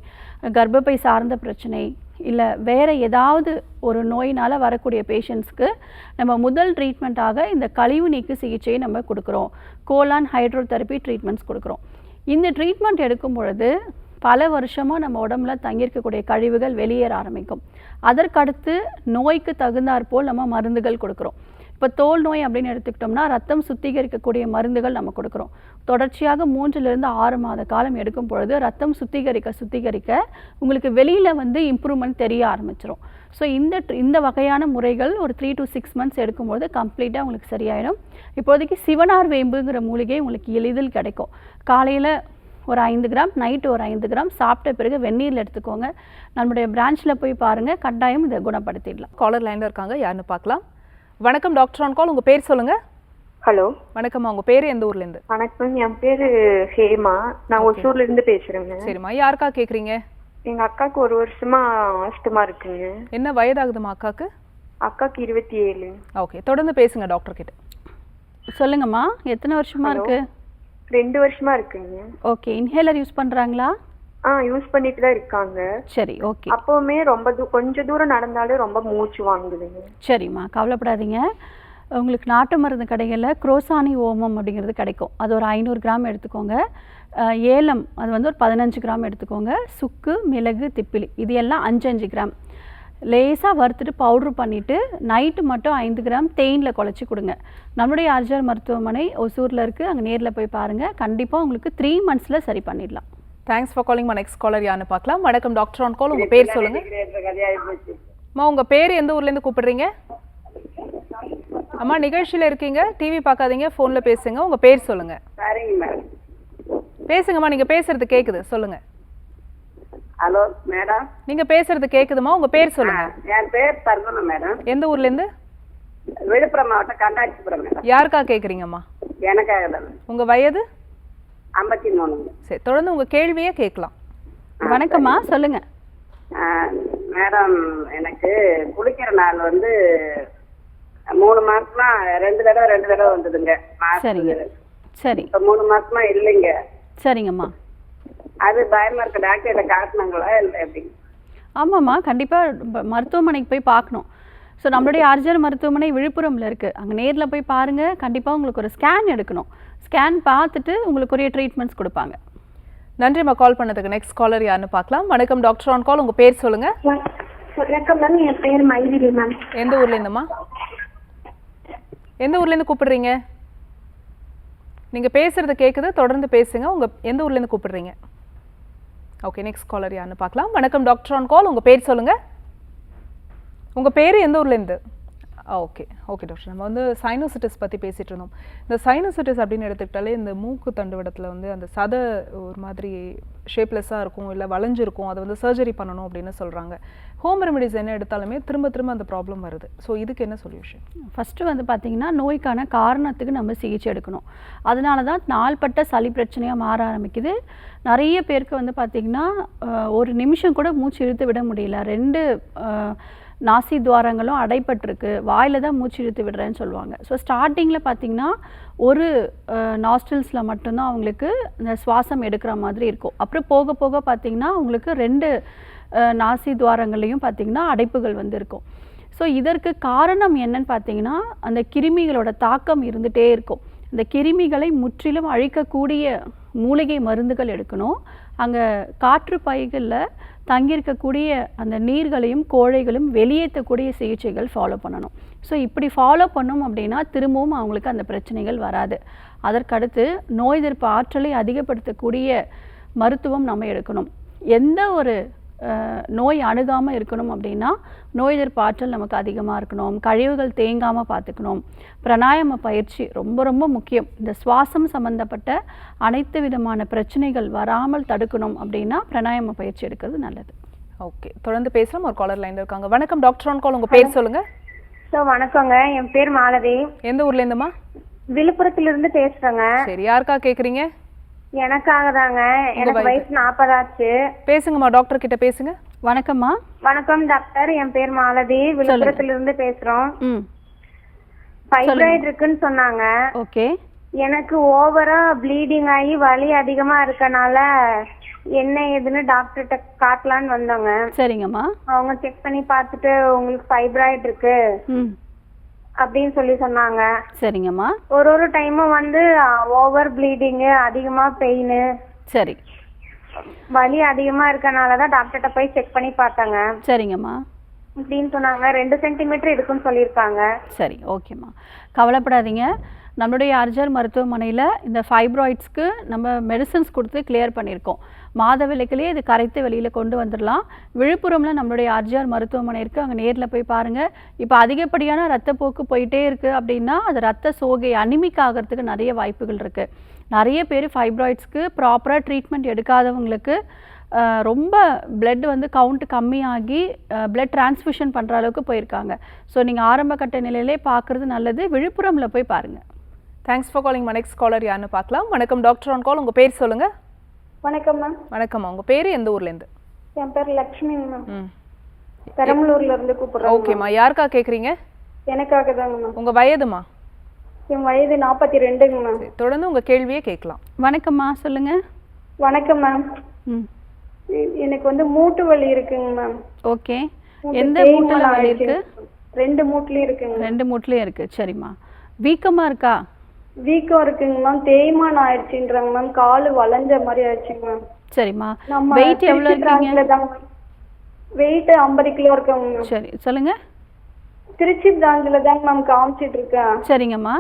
கர்ப்பப்பை சார்ந்த பிரச்சனை, இல்லை வேறு ஏதாவது ஒரு நோயினால் வரக்கூடிய பேஷண்ட்ஸ்க்கு நம்ம முதல் ட்ரீட்மெண்ட்டாக இந்த கழிவு நீக்கு சிகிச்சையை நம்ம கொடுக்குறோம். கோலான் ஹைட்ரோதெரப்பி ட்ரீட்மெண்ட்ஸ் கொடுக்குறோம். இந்த ட்ரீட்மெண்ட் எடுக்கும் பொழுது பல வருஷமாக நம்ம உடம்புல தங்கியிருக்கக்கூடிய கழிவுகள் வெளியேற ஆரம்பிக்கும். அதற்கடுத்து நோய்க்கு தகுந்தாற்போல் நம்ம மருந்துகள் கொடுக்குறோம். இப்போ தோல் நோய் அப்படின்னு எடுத்துக்கிட்டோம்னா ரத்தம் சுத்திகரிக்கக்கூடிய மருந்துகள் நம்ம கொடுக்குறோம். தொடர்ச்சியாக 3லிருந்து 6 மாத காலம் எடுக்கும் பொழுது ரத்தம் சுத்திகரிக்க உங்களுக்கு வெளியில் வந்து இம்ப்ரூவ்மெண்ட் தெரிய ஆரம்பிச்சிடும். ஸோ இந்த வகையான முறைகள் ஒரு 3 to 6 months எடுக்கும்போது கம்ப்ளீட்டாக உங்களுக்கு சரியாயிடும். இப்போதைக்கு சிவனார் வேம்புங்கிற மூலிகை உங்களுக்கு எளிதில் கிடைக்கும். காலையில் ஒரு 5 கிராம், நைட்டு ஒரு 5 கிராம், சாப்பிட்ட பிறகு வெந்நீரில் எடுத்துக்கோங்க. நம்மளுடைய பிரான்ச்சில் போய் பாருங்கள், கட்டாயம் இதை குணப்படுத்திடலாம். காலர் லைனில் இருக்காங்க, யாருன்னு பார்க்கலாம். வணக்கம் டாக்டர் ஆன் கால். உங்கள் பேர் சொல்லுங்கள். ஹலோ வணக்கம்மா, உங்க பேர் எந்த ஊர்லேருந்து? வணக்கம், என் பேரு ஹேமா. நான் ஒசூர்ல இருந்து பேசுறேங்க. சரிம்மா, யாருக்கா கேட்குறீங்க? எங்க அக்காவுக்கு 1 வருஷமா ஆஸ்துமா இருக்குங்க. என்ன வயதாகுதுமா அக்காக்கு? அக்காக்கு 27. ஓகே, தொடர்ந்து பேசுங்க டாக்டர் கிட்ட. சொல்லுங்கம்மா, எத்தனை வருஷமா இருக்கு? 2 வருஷமா இருக்குங்க. ஓகே, இன்ஹேலர் யூஸ் பண்ணுறாங்களா? யூஸ் பண்ணிட்டு தான் இருக்காங்க. சரி, ஓகே. அப்பவுமே ரொம்ப கொஞ்ச தூரம் நடந்தாலே ரொம்ப மூச்சு வாங்குதுங்க. சரிம்மா, கவலைப்படாதீங்க. உங்களுக்கு நாட்டு மருந்து கடைகளில் குரோசானி ஓமம் அப்படிங்கிறது கிடைக்கும். அது ஒரு 500 கிராம் எடுத்துக்கோங்க. ஏலம் அது வந்து ஒரு 15 கிராம் எடுத்துக்கோங்க. சுக்கு, மிளகு, திப்பிலி இது எல்லாம் 5 கிராம் லேசாக வறுத்துட்டு பவுட்ரு பண்ணிவிட்டு நைட்டு மட்டும் 5 கிராம் தேனில் குழச்சி கொடுங்க. நம்முடைய ஆர்ஜிஆர் மருத்துவமனை ஒசூரில் இருக்குது, அங்கே நேரில் போய் பாருங்கள். கண்டிப்பாக உங்களுக்கு 3 மந்த்ஸில் சரி பண்ணிடலாம். Thanks for calling. Next caller யாருன்னு பார்க்கலாம். வணக்கம் டாக்டர் ஆன் கால், உங்க பேர் சொல்லுங்க. அம்மா, உங்க பேர் எந்த ஊர்லேருந்து கூப்பிடுறீங்க? அம்மா, நிகழ்ச்சியில் இருக்கீங்க, டிவி பார்க்காதீங்க, ஃபோனில் பேசுங்க. உங்க பேர் சொல்லுங்க. பேசுங்கம்மா, நீங்க பேசுறது கேக்குது, சொல்லுங்க. Hello madam. நீங்க பேசுறது கேக்குதுமா, உங்க பேர் சொல்லுங்க. என் பேர் சர்வனா மேடம். எந்த ஊர்ல இருந்து? விழுப்புரம் மாவட்டம் கண்டாச்சிபுரம் மேடம். யாருக்கா கேக்குறீங்கம்மா? எனக்காக தான். உங்க வயது? 53. சரி, தொடர்ந்து உங்க கேள்வியே கேட்கலாம். வணக்கம்மா, சொல்லுங்க. மேடம், எனக்கு குளிக்கிற நாள் வந்து 3 மாசமா 2 தடவை வந்ததுங்க. சரிங்க, சரி. இப்ப 3 மாசமா இல்லைங்க. சரிங்கம்மா. அது பயமா இருக்கு. டாக்டர்கிட்ட காட்டினாங்களா இல்லை எப்படி? ஆமாம்மா, கண்டிப்பாக மருத்துவமனைக்கு போய் பார்க்கணும். ஸோ நம்மளுடைய ஆர்ஜிஆர் மருத்துவமனை விழுப்புரமில் இருக்குது, அங்கே நேரில் போய் பாருங்கள். கண்டிப்பாக உங்களுக்கு ஒரு ஸ்கேன் எடுக்கணும். ஸ்கேன் பார்த்துட்டு உங்களுக்கு ஒரு ட்ரீட்மெண்ட்ஸ் கொடுப்பாங்க. நன்றிம்மா கால் பண்ணதுக்கு. நெக்ஸ்ட் காலர் யாருன்னு பார்க்கலாம். வணக்கம் டாக்டர் ஆன் கால், உங்க பேர் சொல்லுங்க. வணக்கம் மேம், என் பேர் மைதிலி மேம். எந்த ஊர்ல இருந்துமா? எந்த ஊர்ல இருந்து கூப்பிடுறீங்க? நீங்க பேசுறது கேக்குது, தொடர்ந்து பேசுங்க. உங்க எந்த ஊர்ல இருந்து கூப்பிடுறீங்க? ஓகே, நெக்ஸ்ட் காலர் யாருன்னு பார்க்கலாம். வணக்கம் டாக்டர் ஆன் கால், உங்க பேர் சொல்லுங்க. உங்க பேர் எந்த ஊர்ல இருந்து? ஓகே ஓகே டாக்டர், நம்ம வந்து சைனோசிட்டிஸ் பற்றி பேசிகிட்டு இருந்தோம். இந்த சைனோசிட்டிஸ் அப்படின்னு எடுத்துக்கிட்டாலே இந்த மூக்கு தண்டுவடத்தில் வந்து அந்த சதை ஒரு மாதிரி ஷேப்லெஸ்ஸாக இருக்கும், இல்லை வளைஞ்சிருக்கும். அதை வந்து சர்ஜரி பண்ணணும் அப்படின்னு சொல்கிறாங்க. ஹோம் ரெமெடிஸ் என்ன எடுத்தாலுமே திரும்ப திரும்ப அந்த ப்ராப்ளம் வருது. ஸோ இதுக்கு என்ன சொல்யூஷன்? ஃபஸ்ட்டு வந்து பார்த்திங்கன்னா நோய்க்கான காரணத்துக்கு நம்ம சிகிச்சை எடுக்கணும். அதனால தான் நாள்பட்ட சளி பிரச்சனையாக மாற ஆரம்பிக்குது. நிறைய பேருக்கு வந்து பார்த்திங்கன்னா ஒரு நிமிஷம் கூட மூச்சு இழுத்து விட முடியல. 2 நாசி துவாரங்களும் அடைப்பட்டிருக்கு, வாயில் தான் மூச்சு இழுத்து விடுறேன்னு சொல்லுவாங்க. ஸோ ஸ்டார்டிங்கில் பார்த்திங்கன்னா ஒரு நாஸ்ட்ரில்ஸில் மட்டும்தான் அவங்களுக்கு இந்த சுவாசம் எடுக்கிற மாதிரி இருக்கும். அப்புறம் போக போக பார்த்திங்கன்னா அவங்களுக்கு 2 நாசி துவாரங்கள்லையும் பார்த்திங்கன்னா அடைப்புகள் வந்து இருக்கும். ஸோ இதற்கு காரணம் என்னன்னு பார்த்திங்கன்னா அந்த கிருமிகளோட தாக்கம் இருந்துகிட்டே இருக்கும். இந்த கிருமிகளை முற்றிலும் அழிக்கக்கூடிய மூலிகை மருந்துகள் எடுக்கணும். அங்கே காற்று பைகளில் தங்கியிருக்கக்கூடிய அந்த நீர்களையும் கோழைகளும் வெளியேற்றக்கூடிய சிகிச்சைகள் ஃபாலோ பண்ணணும். ஸோ இப்படி ஃபாலோ பண்ணோம் அப்படின்னா திரும்பவும் அவங்களுக்கு அந்த பிரச்சனைகள் வராது. அதற்கடுத்து நோய் எதிர்ப்பு ஆற்றலை அதிகப்படுத்தக்கூடிய மருத்துவம் நம்ம எடுக்கணும். எந்த ஒரு நோய் அணுகாமல் இருக்கணும் அப்படின்னா நோய் எதிர்ப்பு ஆற்றல் நமக்கு அதிகமாக இருக்கணும், கழிவுகள் தேங்காமல் பார்த்துக்கணும், பிராணாயாம பயிற்சி ரொம்ப ரொம்ப முக்கியம். இந்த சுவாசம் சம்மந்தப்பட்ட அனைத்து விதமான பிரச்சனைகள் வராமல் தடுக்கணும் அப்படின்னா பிராணாயாம பயிற்சி எடுக்கிறது நல்லது. ஓகே, தொடர்ந்து பேசலாம். ஒரு காலர் லைன்ல இருக்காங்க. வணக்கம் டாக்டர் ஆன் கால், உங்க பேர் சொல்லுங்க. வணக்கங்க, என் பேர் மாலதி. எந்த ஊர்ல இருந்துமா? விழுப்புரத்திலிருந்து பேசுறேங்க. சரி, யாருக்கா கேக்குறீங்க? எனக்காக தாங்க. எனக்கு வயசு 40 ஆச்சு. பேசுங்கம்மா, டாக்டர் கிட்ட பேசுங்க. வணக்கம்மா. வணக்கம் டாக்டர், என் பேர் மாலதி, விழுப்புரத்திலிருந்து பேசுறோம். ஃபைப்ராய்டு இருக்குன்னு சொன்னாங்க. ஓகே. எனக்கு ஓவரா ப்ளீடிங் ஆகி வலி அதிகமா இருக்கனால என்ன ஏதுன்னு டாக்டர்கிட்ட காட்டலான்னு வந்தோங்க. சரிங்கம்மா. அவங்க செக் பண்ணி பார்த்துட்டு உங்களுக்கு ஃபைப்ராய்டு இருக்கு அப்படின்னு சொல்லி சொன்னாங்க. சரிங்கம்மா. ஒரு டைமும் வந்து ஓவர் ப்ளீடிங், அதிகமா பெயின், சரி, வலி அதிகமா இருக்கனாலதான் டாக்டர்கிட்ட போய் செக் பண்ணி பார்த்தாங்க. சரிங்கம்மா. அப்படின்னு சொன்னாங்க 2 சென்டிமீட்டர் இருக்குன்னு சொல்லியிருக்காங்க. சரி, ஓகேம்மா, கவலைப்படாதீங்க. நம்மளுடைய ஆர்ஜிஆர் மருத்துவமனையில் இந்த ஃபைப்ராய்ட்ஸ்க்கு நம்ம மெடிசன்ஸ் கொடுத்து கிளியர் பண்ணியிருக்கோம். மாதவிலக்கிலேயே இது கரைத்து வெளியில் கொண்டு வந்துடலாம். விழுப்புரமில் நம்மளுடைய ஆர்ஜிஆர் மருத்துவமனை இருக்குது, அங்கே நேரில் போய் பாருங்கள். இப்போ அதிகப்படியான ரத்தப்போக்கு போயிட்டே இருக்குது அப்படின்னா அது ரத்த சோகை அனிமிக் ஆகிறதுக்கு நிறைய வாய்ப்புகள் இருக்குது. நிறைய பேர் ஃபைப்ராய்ட்ஸ்க்கு ப்ராப்பராக ட்ரீட்மெண்ட் எடுக்காதவங்களுக்கு ரொம்ப பிளட் வந்து கவுண்ட் கம்மியாகி பிளட் டிரான்ஸ்ஃபியூஷன் பண்ணுற அளவுக்கு போயிருக்காங்க. ஸோ நீங்கள் ஆரம்ப கட்ட நிலையிலே பார்க்குறது நல்லது. விழுப்புரமில் போய் பாருங்கள். Thanks for calling. Next caller யாருன்னு பார்க்கலாம். வணக்கம் டாக்டர் ஆன் கால். உங்கள் பேர் சொல்லுங்க. வணக்கம் மேம். வணக்கம்மா, உங்கள் பேர் எந்த ஊர்லேருந்து? என் பேர் லக்ஷ்மிங்க மேம். பெரம்பலூர்ல இருந்து கூப்பிடுறேன். ஓகேம்மா, யாருக்கா கேட்குறீங்க? எனக்காக தாங்க மேம். உங்கள் வயதுமா? என் வயது 42ங்க மேம். தொடர்ந்து உங்கள் கேள்வியே கேட்கலாம். வணக்கம்மா, சொல்லுங்க. வணக்கம் மேம். எனக்கு வந்து மூட்டு வலி இருக்குங்க மேம். ஓகே, எந்த மூட்டுல வலி இருக்கு? 2 மூட்டுலயும் இருக்குங்க. 2 மூட்டுலயும் இருக்கு. சரிம்மா, வீக்கமா இருக்கா? வீக்கம் இருக்குங்க மேம். தேய்மானம் ஆயிடுச்சுன்றாங்க மேம். காலு வளைஞ்ச மாதிரி ஆயிடுச்சுங்க மேம். சரிம்மா, நம்ம வெயிட் எவ்வளவு இருக்கீங்க? வெயிட் 50 கிலோ இருக்குங்க மேம். சரி, சொல்லுங்க. திருச்சி பிரான்ச்ல தாங்க மேம் காமிச்சிட்டு இருக்கேன். சரிங்கம்மா.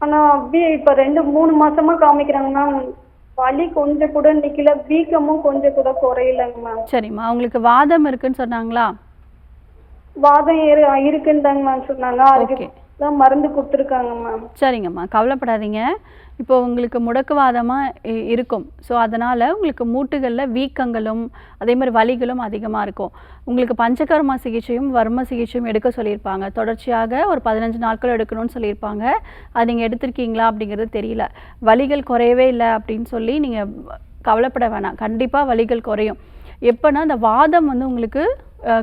ஆனா அப்படியே இப்ப 2-3 மாசமா காமிக்கிறாங்க மேம். வலி கொஞ்சம் கூட நிக்கல, வீக்கமும் கொஞ்சம் கூட குறையலங்க மேம். சரிம்மா, உங்களுக்கு வாதம் இருக்குன்னு சொன்னாங்களா? வாதம் இருக்குன்னு தாங்க மேம் சொன்னாங்க. அதுக்கு தான் மருந்து கொடுத்துருக்காங்க மேம். சரிங்கம்மா, கவலைப்படாதீங்க. இப்போ உங்களுக்கு முடக்குவாதமாக இருக்கும். ஸோ அதனால் உங்களுக்கு மூட்டுகளில் வீக்கங்களும் அதே மாதிரி வலிகளும் அதிகமாக இருக்கும். உங்களுக்கு பஞ்சகர்மா சிகிச்சையும் வர்ம சிகிச்சையும் எடுக்க சொல்லியிருப்பாங்க. தொடர்ச்சியாக ஒரு 15 நாட்கள் எடுக்கணும்னு சொல்லியிருப்பாங்க. அது நீங்கள் எடுத்திருக்கீங்களா அப்படிங்கிறது தெரியல. வலிகள் குறையவே இல்லை அப்படின்னு சொல்லி நீங்கள் கவலைப்பட வேணாம். கண்டிப்பாக வலிகள் குறையும். எப்போனா அந்த வாதம் வந்து உங்களுக்கு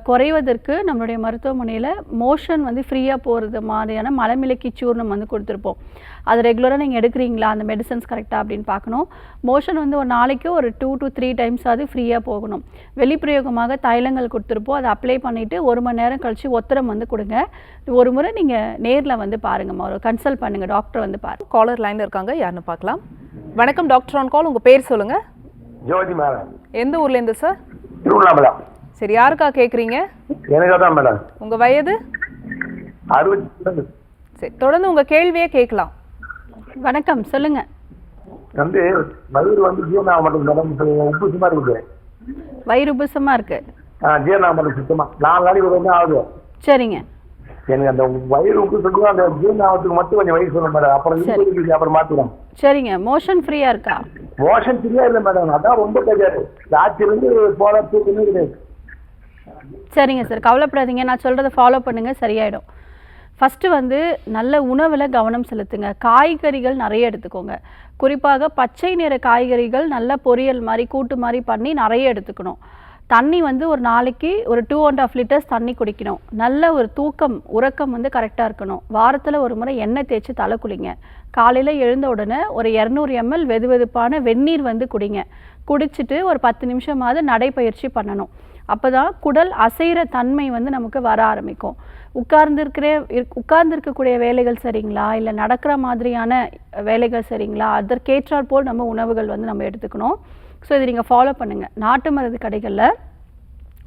குறைவதற்கு நம்மளுடைய மருத்துவமனையில் மோஷன் வந்து ஃப்ரீயாக போகிறது மாதிரியான மலமிளக்கி சூர்ணம் வந்து கொடுத்துருப்போம். அது ரெகுலராக நீங்கள் எடுக்கிறீங்களா, அந்த மெடிசன்ஸ் கரெக்டாக அப்படின்னு பார்க்கணும். மோஷன் வந்து ஒரு நாளைக்கு ஒரு 2 to 3 times அது ஃப்ரீயாக போகணும். வெளிப்பிரயோகமாக தைலங்கள் கொடுத்துருப்போம். அதை அப்ளை பண்ணிவிட்டு 1 மணி நேரம் கழித்து ஒத்தரம் வந்து கொடுங்க. ஒரு முறை நீங்கள் நேரில் வந்து பாருங்கம்மா, ஒரு கன்சல்ட் பண்ணுங்கள், டாக்டர் வந்து பாருங்கள். காலர் லைனில் இருக்காங்க, யாருன்னு பார்க்கலாம். வணக்கம் டாக்டர் ஆன் கால். உங்கள் பேர் சொல்லுங்கள். ஜோதி மேடம். எந்த ஊர்லேருந்து சார்? திருவண்ணாமலை. சரி, யாருக்கா கேட்குறீங்க? எனக்கு தான் மேடம். உங்கள் வயது? 60. சரி, தொடர்ந்து உங்கள் கேள்வியே கேட்கலாம். வணக்கம், சொல்லுங்க. வந்து வயிறு வந்து ஜீரணம் மட்டும் மேடம், உப்புசுமா இருக்குது. வயிறு உபுசமா இருக்கு? ஜீரணம் மட்டும் சுத்தமா 4 நாளைக்கு வந்து ஆகுது. சரிங்க. எனக்கு அந்த வயிறு உப்பு அந்த ஜீரணத்துக்கு மட்டும் கொஞ்சம் வயிறு சொல்லுங்க மேடம். அப்புறம் மாத்திடும். சரிங்க, மோஷன் ஃப்ரீயா இருக்கா? மோஷன் ஃப்ரீயா இல்லை மேடம், அதான் ரொம்ப கிடையாது. ராத்திரிலேருந்து போல தூக்கமே கிடையாது. சரிங்க சார், கவலைப்படாதீங்க. நான் சொல்கிறத ஃபாலோ பண்ணுங்கள், சரியாயிடும். ஃபஸ்ட்டு வந்து நல்ல உணவில் கவனம் செலுத்துங்க. காய்கறிகள் நிறைய எடுத்துக்கோங்க. குறிப்பாக பச்சை நிற காய்கறிகள் நல்ல பொரியல் மாதிரி கூட்டு மாதிரி பண்ணி நிறைய எடுத்துக்கணும். தண்ணி வந்து ஒரு நாளைக்கு ஒரு 2.5 liters தண்ணி குடிக்கணும். நல்ல ஒரு தூக்கம் உறக்கம் வந்து கரெக்டாக இருக்கணும். வாரத்தில் ஒரு முறை எண்ணெய் தேய்ச்சி தலை குளிங்க. காலையில் எழுந்த உடனே ஒரு 200 ml வெதுவெதுப்பான வெந்நீர் வந்து குடிங்க. குடிச்சிட்டு ஒரு 10 நிமிஷமாவது நடைப்பயிற்சி பண்ணணும். அப்போ தான் குடல் அசைகிற தன்மை வந்து நமக்கு வர ஆரம்பிக்கும். உட்கார்ந்துருக்கக்கூடிய வேலைகள் சரிங்களா, இல்லை நடக்கிற மாதிரியான வேலைகள் சரிங்களா, அதற்கேற்றாற் போல் நம்ம உணவுகள் வந்து நம்ம எடுத்துக்கணும். ஸோ இதை நீங்கள் ஃபாலோ பண்ணுங்கள். நாட்டு மருந்து கடைகளில்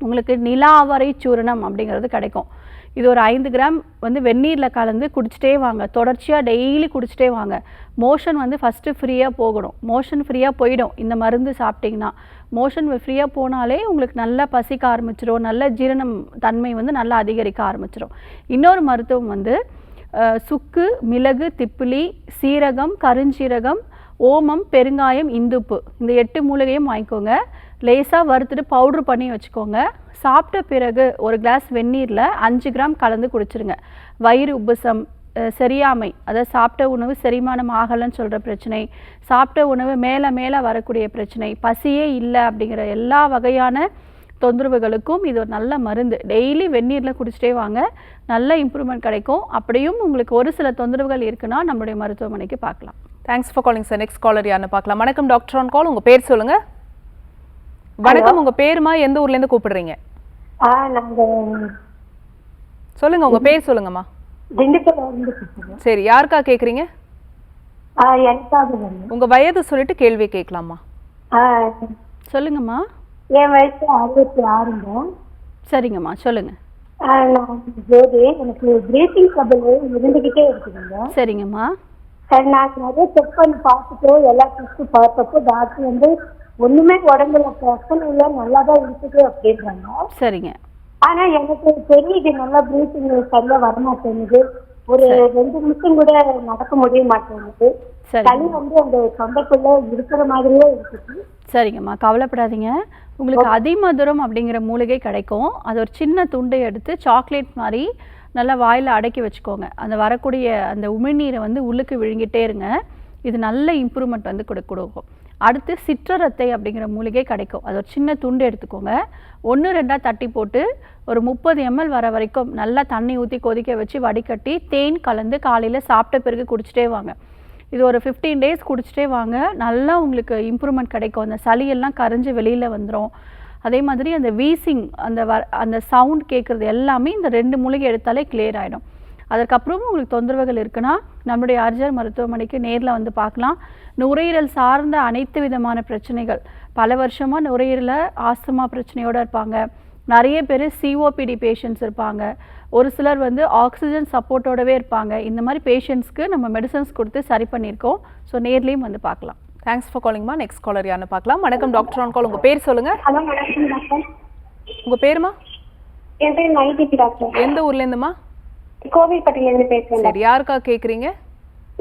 உங்களுக்கு நிலாவரை சூரணம் அப்படிங்கிறது கிடைக்கும். இது ஒரு 5 கிராம் வந்து வெந்நீரில் கலந்து குடிச்சிட்டே வாங்க. தொடர்ச்சியாக டெய்லி குடிச்சிட்டே வாங்க. மோஷன் வந்து ஃபஸ்ட்டு ஃப்ரீயாக போகணும். மோஷன் ஃப்ரீயாக போயிடும் இந்த மருந்து சாப்பிட்டிங்கன்னா. மோஷன் ஃப்ரீயாக போனாலே உங்களுக்கு நல்லா பசிக்க ஆரம்பிச்சிடும். நல்ல ஜீரணம் தன்மை வந்து நல்லா அதிகரிக்க ஆரம்பிச்சிடும். இன்னொரு மருத்துவம் வந்து சுக்கு, மிளகு, திப்பிலி, சீரகம், கருஞ்சீரகம், ஓமம், பெருங்காயம், இந்துப்பு, இந்த 8 மூலிகையும் வாங்கிக்கோங்க. லேசாக வறுத்துட்டு பவுட்ரு பண்ணி வச்சுக்கோங்க. சாப்பிட்ட பிறகு ஒரு கிளாஸ் வெந்நீரில் 5 கிராம் கலந்து குடிச்சிருங்க. வயிறு உப்புசம், செரியாமை, அதாவது சாப்பிட்ட உணவு செரிமானம் ஆகலைன்னு சொல்கிற பிரச்சனை, சாப்பிட்ட உணவு மேலே வரக்கூடிய பிரச்சனை, பசியே இல்லை அப்படிங்கிற எல்லா வகையான தொந்தரவுகளுக்கும் இது ஒரு நல்ல மருந்து. டெய்லி வெந்நீரில் குடிச்சிட்டே வாங்க, நல்ல இம்ப்ரூவ்மெண்ட் கிடைக்கும். அப்படியும் உங்களுக்கு ஒரு சில தொந்தரவுகள் இருக்குன்னா நம்மளுடைய மருத்துவமனைக்கு பார்க்கலாம். Thanks for calling sir. Next caller யாருன்னு பார்க்கலாம். வணக்கம் டாக்டர் ஆன் கால். உங்கள் பேர் சொல்லுங்கள். வணக்கம், உங்கள் பேருமா, எந்த ஊர்லேருந்து கூப்பிடுறீங்க? சொல்லுங்க, உங்கள் பேர் சொல்லுங்கம்மா. சரி, யாருக்கா கேட்குறீங்க? உங்கள் வயது சொல்லிட்டு கேள்வி கேட்கலாமா? சொல்லுங்கம்மா. என் வயசு 66. சரிங்கம்மா, சொல்லுங்க. எனக்கு பிரீத்திங் ட்ரபிள் இருந்துகிட்டே இருக்குதுங்க. சரிங்கம்மா. சரி, நான் நிறைய செக் பண்ணி பார்த்துட்டு எல்லா டெஸ்ட்டும் பார்த்தப்போ டாக்டர் வந்து ஒண்ணுமே உடம்புல பிரச்சனை இல்லை, நல்லாதான் இருக்குது அப்படின்றாங்க. சரிங்க. ஆனா எனக்கு தெரியுது நல்லா பிரீத்திங் சரியா வரமாட்டேங்குது. ஒரு 2 நிமிஷம் கூட நடக்க முடிய மாட்டேங்குது. தண்ணி வந்து அந்த தொண்டைக்குள்ள இருக்கிற மாதிரியே இருக்குது. சரிங்கம்மா, கவலைப்படாதீங்க. உங்களுக்கு அதிமதுரம் அப்படிங்கிற மூலிகை கிடைக்கும். அது ஒரு சின்ன துண்டை எடுத்து சாக்லேட் மாதிரி நல்லா வாயில் அடக்கி வச்சுக்கோங்க. அந்த வரக்கூடிய அந்த உமிழ்நீரை வந்து உள்ளுக்கு விழுங்கிட்டே இருங்க. இது நல்ல இம்ப்ரூவ்மெண்ட் வந்து கொடுக்கும். அடுத்து சிற்றரத்தை அப்படிங்கிற மூலிகை கிடைக்கும். அது ஒரு சின்ன துண்டு எடுத்துக்கோங்க. 1-2 தட்டி போட்டு ஒரு 30 ml வர வரைக்கும் நல்லா தண்ணி ஊற்றி கொதிக்க வச்சு வடிகட்டி தேன் கலந்து காலையில் சாப்பிட்ட பிறகு குடிச்சிட்டே வாங்க. இது ஒரு 15 days குடிச்சிட்டே வாங்க. நல்லா உங்களுக்கு இம்ப்ரூவ்மெண்ட் கிடைக்கும். அந்த சளியெல்லாம் கரைஞ்சி வெளியில் வந்துடும். அதே மாதிரி அந்த வீசிங் அந்த சவுண்ட் கேட்குறது எல்லாமே இந்த 2 மூலிகை எடுத்தாலே கிளியர் ஆகிடும். அதற்கப்புறமும் உங்களுக்கு தொந்தரவுகள் இருக்குன்னா நம்முடைய ஆர்ஜர் மருத்துவமனைக்கு நேரில் வந்து பார்க்கலாம். நுரையீரல் சார்ந்த அனைத்து விதமான பிரச்சனைகள், பல வருஷமாக நுரையீரலில் ஆஸ்துமா பிரச்சனையோடு இருப்பாங்க. நிறைய பேர் சிஓபிடி பேஷண்ட்ஸ் இருப்பாங்க. ஒரு சிலர் வந்து ஆக்சிஜன் சப்போர்ட்டோடவே இருப்பாங்க. இந்த மாதிரி பேஷண்ட்ஸ்க்கு நம்ம மெடிசன்ஸ் கொடுத்து சரி பண்ணியிருக்கோம். ஸோ நேர்லேயும் வந்து பார்க்கலாம். தேங்க்ஸ் ஃபார் காலிங்மா. நெக்ஸ்ட் காலர் யாருன்னு பார்க்கலாம். வணக்கம் டாக்டர் ஆன் கால். உங்கள் பேர் சொல்லுங்கள். ஹலோ வணக்கம் டாக்டர். உங்கள் பேருமா? என் பேர் நைதிதி டாக்டர். எந்த ஊர்லேருந்துமா? கோவில்பட்டியிலேருந்து பேசுகிறேன். சரி, யாருக்காக கேட்குறீங்க?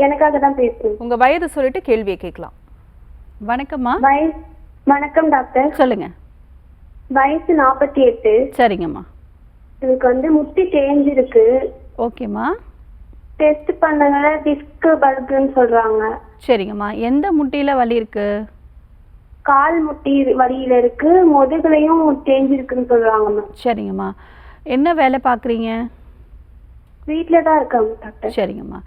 எனக்காக தான் பேசுகிறேன். உங்கள் வயது சொல்லிட்டு கேள்வியை கேட்கலாம். வணக்கம்மா. வணக்கம் டாக்டர். சொல்லுங்க. வயசு 48. சரிங்கம்மா. எனக்கு வந்து முட்டி தேஞ்சிருக்கு. ஓகேம்மா. டெஸ்ட் பண்ணதுல டிஸ்க் பல்குன்னு சொல்றாங்க. சரிங்கம்மா. எந்த முட்டியில் வலி இருக்கு? கால் முட்டி வலியில இருக்கு, முதுகுலையும் தேஞ்சிருக்குன்னு சொல்றாங்கம்மா. சரிங்கம்மா. என்ன வேலை பார்க்குறீங்க? வீட்டில் தான் இருக்காங்க டாக்டர். சரிங்கம்மா.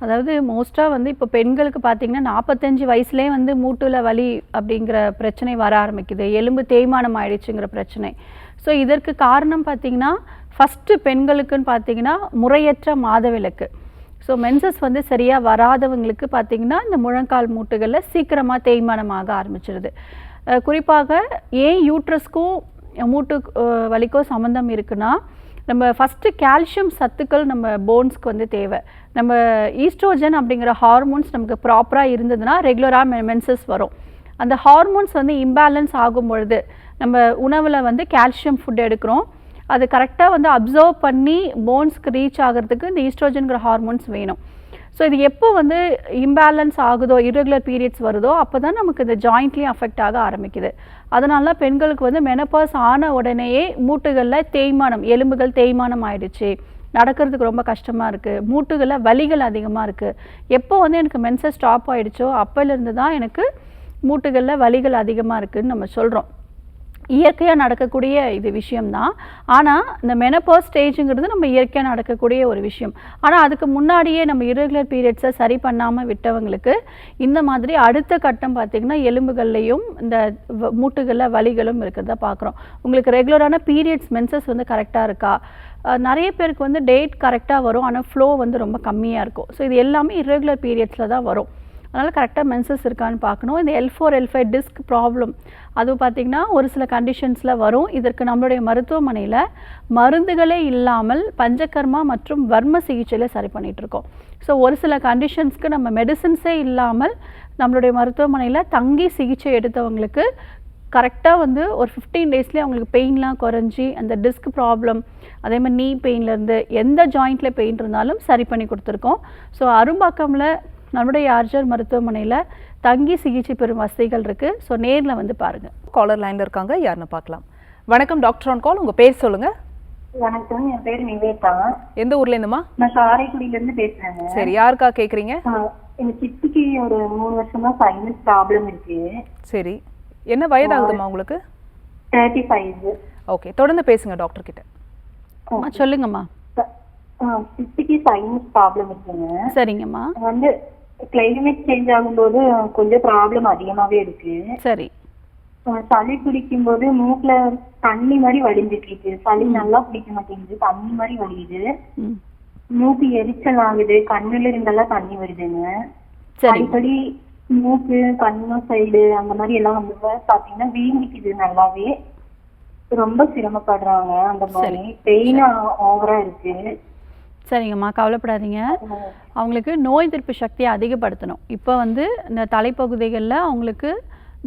அதாவது மோஸ்ட்டாக வந்து இப்போ பெண்களுக்கு பார்த்தீங்கன்னா 45 வயசுலேயே வந்து மூட்டில் வலி அப்படிங்கிற பிரச்சனை வர ஆரம்பிக்குது. எலும்பு தேய்மானம் ஆயிடுச்சுங்கிற பிரச்சனை. ஸோ இதற்கு காரணம் பார்த்தீங்கன்னா ஃபஸ்ட்டு பெண்களுக்குன்னு பார்த்தீங்கன்னா முறையற்ற மாதவிலக்கு. ஸோ மென்சஸ் வந்து சரியாக வராதவங்களுக்கு பார்த்தீங்கன்னா இந்த முழங்கால் மூட்டுகளில் சீக்கிரமாக தேய்மானமாக ஆரம்பிச்சிருது. குறிப்பாக ஏன் யூட்ரஸ்க்கும் மூட்டு வலிக்கும் சம்மந்தம் இருக்குன்னா, நம்ம ஃபஸ்ட்டு கால்சியம் சத்துக்கள் நம்ம போன்ஸ்க்கு வந்து தேவை. நம்ம ஈஸ்ட்ரோஜன் அப்படிங்கிற ஹார்மோன்ஸ் நமக்கு ப்ராப்பராக இருந்ததுன்னா ரெகுலராக மென்சஸ் வரும். அந்த ஹார்மோன்ஸ் வந்து இம்பேலன்ஸ் ஆகும் பொழுது நம்ம உணவில் வந்து கால்சியம் ஃபுட் எடுக்கிறோம். அது கரெக்டாக வந்து அப்சர்வ் பண்ணி போன்ஸ்க்கு ரீச் ஆகிறதுக்கு இந்த ஈஸ்ட்ரோஜன்கிற ஹார்மோன்ஸ் வேணும். ஸோ இது எப்போ வந்து இம்பேலன்ஸ் ஆகுதோ, இரெகுலர் பீரியட்ஸ் வருதோ அப்போ தான் நமக்கு இந்த ஜாயிண்ட்லேயும் அஃபெக்ட் ஆக ஆரம்பிக்குது. அதனால பெண்களுக்கு வந்து மெனப்பாஸ் ஆன உடனேயே மூட்டுகளில் தேய்மானம், எலும்புகள் தேய்மானம் ஆயிடுச்சு, நடக்கிறதுக்கு ரொம்ப கஷ்டமாக இருக்குது, மூட்டுகளில் வலிகள் அதிகமாக இருக்குது. எப்போ வந்து எனக்கு மென்சஸ் ஸ்டாப் ஆகிடுச்சோ அப்போலேருந்து தான் எனக்கு மூட்டுகளில் வலிகள் அதிகமாக இருக்குதுன்னு நம்ம சொல்கிறோம். இயற்கையாக நடக்கக்கூடிய இது விஷயம்தான். ஆனால் இந்த மெனப்பாஸ் ஸ்டேஜுங்கிறது நம்ம இயற்கையாக நடக்கக்கூடிய ஒரு விஷயம். ஆனால் அதுக்கு முன்னாடியே நம்ம இரெகுலர் பீரியட்ஸை சரி பண்ணாமல் விட்டவங்களுக்கு இந்த மாதிரி அடுத்த கட்டம் பார்த்திங்கன்னா எலும்புகள்லையும் இந்த மூட்டுகளில் வலிகளும் இருக்கிறத பார்க்குறோம். உங்களுக்கு ரெகுலரான பீரியட்ஸ் மென்சஸ் வந்து கரெக்டாக இருக்கா? நிறைய பேருக்கு வந்து டேட் கரெக்டாக வரும், ஆனால் ஃப்ளோ வந்து ரொம்ப கம்மியாக இருக்கும். ஸோ இது எல்லாமே இரெகுலர் பீரியட்ஸில் தான் வரும். அதனால் கரெக்டாக மென்சஸ் இருக்கான்னு பார்க்கணும். இந்த L4 L5 டிஸ்க் ப்ராப்ளம் அது பார்த்திங்கன்னா ஒரு சில கண்டிஷன்ஸில் வரும். இதற்கு நம்மளுடைய மருத்துவமனையில் மருந்துகளே இல்லாமல் பஞ்சகர்மா மற்றும் வர்ம சிகிச்சையில் சரி பண்ணிகிட்ருக்கோம். ஸோ ஒரு சில கண்டிஷன்ஸ்க்கு நம்ம மெடிசின்ஸே இல்லாமல் நம்மளுடைய மருத்துவமனையில் தங்கி சிகிச்சை எடுத்தவங்களுக்கு கரெக்டாக வந்து ஒரு 15 டேஸ்லேயே அவங்களுக்கு பெயின்லாம் குறைஞ்சி அந்த டிஸ்க் ப்ராப்ளம், அதே மாதிரி நீ பெயின்லேருந்து எந்த ஜாயிண்ட்டில் பெயின் இருந்தாலும் சரி பண்ணி கொடுத்துருக்கோம். ஸோ அரும்பாக்கமில் நம்முடைய ஆர்ஜர் மருத்துவமனையில் தங்கி சிகிச்சை பெறும் வசதிகள் இருக்குது. ஸோ நேரில் வந்து பாருங்கள். காலர் லைனில் இருக்காங்க, யாருன்னு பார்க்கலாம். வணக்கம் டாக்டர் ஆன் கால். உங்கள் பேர் சொல்லுங்கள். வணக்கம், என் பேர் நிவேதா. எந்த ஊர்லேருந்துமா? நான் காரைக்குடியிலேருந்து பேசுகிறேங்க. சரி, யாருக்கா கேட்குறீங்க? எங்கள் சித்திக்கு ஒரு 3 வருஷமா சைனஸ் ப்ராப்ளம் இருக்கு. சரி, என்ன வயதாகுதுமா உங்களுக்கு? 35. ஓகே, தொடர்ந்து பேசுங்க டாக்டர் கிட்ட. சொல்லுங்கம்மா. சித்திக்கு சைனஸ் ப்ராப்ளம் இருக்குங்க. சரிங்கம்மா. வந்து கிளைமேட் சேஞ்ச் ஆகும்போது கொஞ்சம் ப்ராப்ளம் அதிகமாகவே இருக்கு. சரி. சளி பிடிக்கும் போது மூக்குல தண்ணி மாதிரி வடிஞ்சிட்டு இருக்கு. சளி நல்லா பிடிக்க மாட்டேங்குது, தண்ணி மாதிரி வடியுது. மூக்கு எரிச்சல் ஆகுது, கண்ணுல இருந்தெல்லாம் தண்ணி வருதுங்க. அடிக்கடி மூக்கு கண்ணு சைடு அந்த மாதிரி எல்லாம் வந்து பாத்தீங்கன்னா வீங்கிக்குது. நல்லாவே ரொம்ப சிரமப்படுறாங்க. அந்த மாதிரி பெயின் ஓவரா இருக்கு. சரிங்கம்மா, கவலைப்படாதீங்க. அவங்களுக்கு நோய் எதிர்ப்பு சக்தியை அதிகப்படுத்தணும். இப்போ வந்து இந்த தலைப்பகுதிகளில் அவங்களுக்கு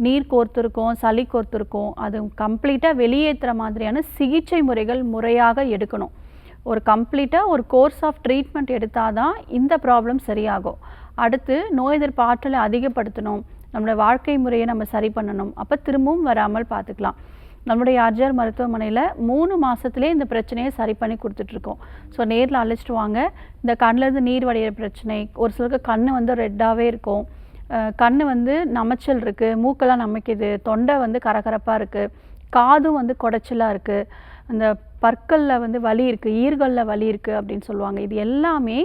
நீர் கோர்த்துருக்கோம், சளி கோர்த்துருக்கோம், அது கம்ப்ளீட்டாக வெளியேற்றுற மாதிரியான சிகிச்சை முறைகள் முறையாக எடுக்கணும். ஒரு கம்ப்ளீட்டாக ஒரு கோர்ஸ் ஆஃப் ட்ரீட்மெண்ட் எடுத்தால் தான் இந்த ப்ராப்ளம் சரியாகும். அடுத்து நோய் எதிர்ப்பு ஆற்றலை அதிகப்படுத்தணும், நம்மளோட வாழ்க்கை முறையை நம்ம சரி பண்ணணும். அப்போ திரும்பவும் வராமல் பார்த்துக்கலாம். நம்மளுடைய ஆர்ஜிஆர் மருத்துவமனையில் 3 மாதத்துலேயே இந்த பிரச்சனையை சரி பண்ணி கொடுத்துட்ருக்கோம். ஸோ நேரில் அழைச்சிட்டு வாங்க. இந்த கண்ணிலேருந்து நீர் வடிகிற பிரச்சனை, ஒரு சிலருக்கு கண் வந்து ரெட்டாகவே இருக்கும், கண் வந்து நமைச்சல் இருக்குது, மூக்கெல்லாம் நமைக்குது, தொண்டை வந்து கரகரப்பாக இருக்குது, காதும் வந்து குடைச்சலாக இருக்குது, அந்த பற்களில் வந்து வலி இருக்குது, ஈர்களில் வலி இருக்குது அப்படின்னு சொல்லுவாங்க. இது எல்லாமே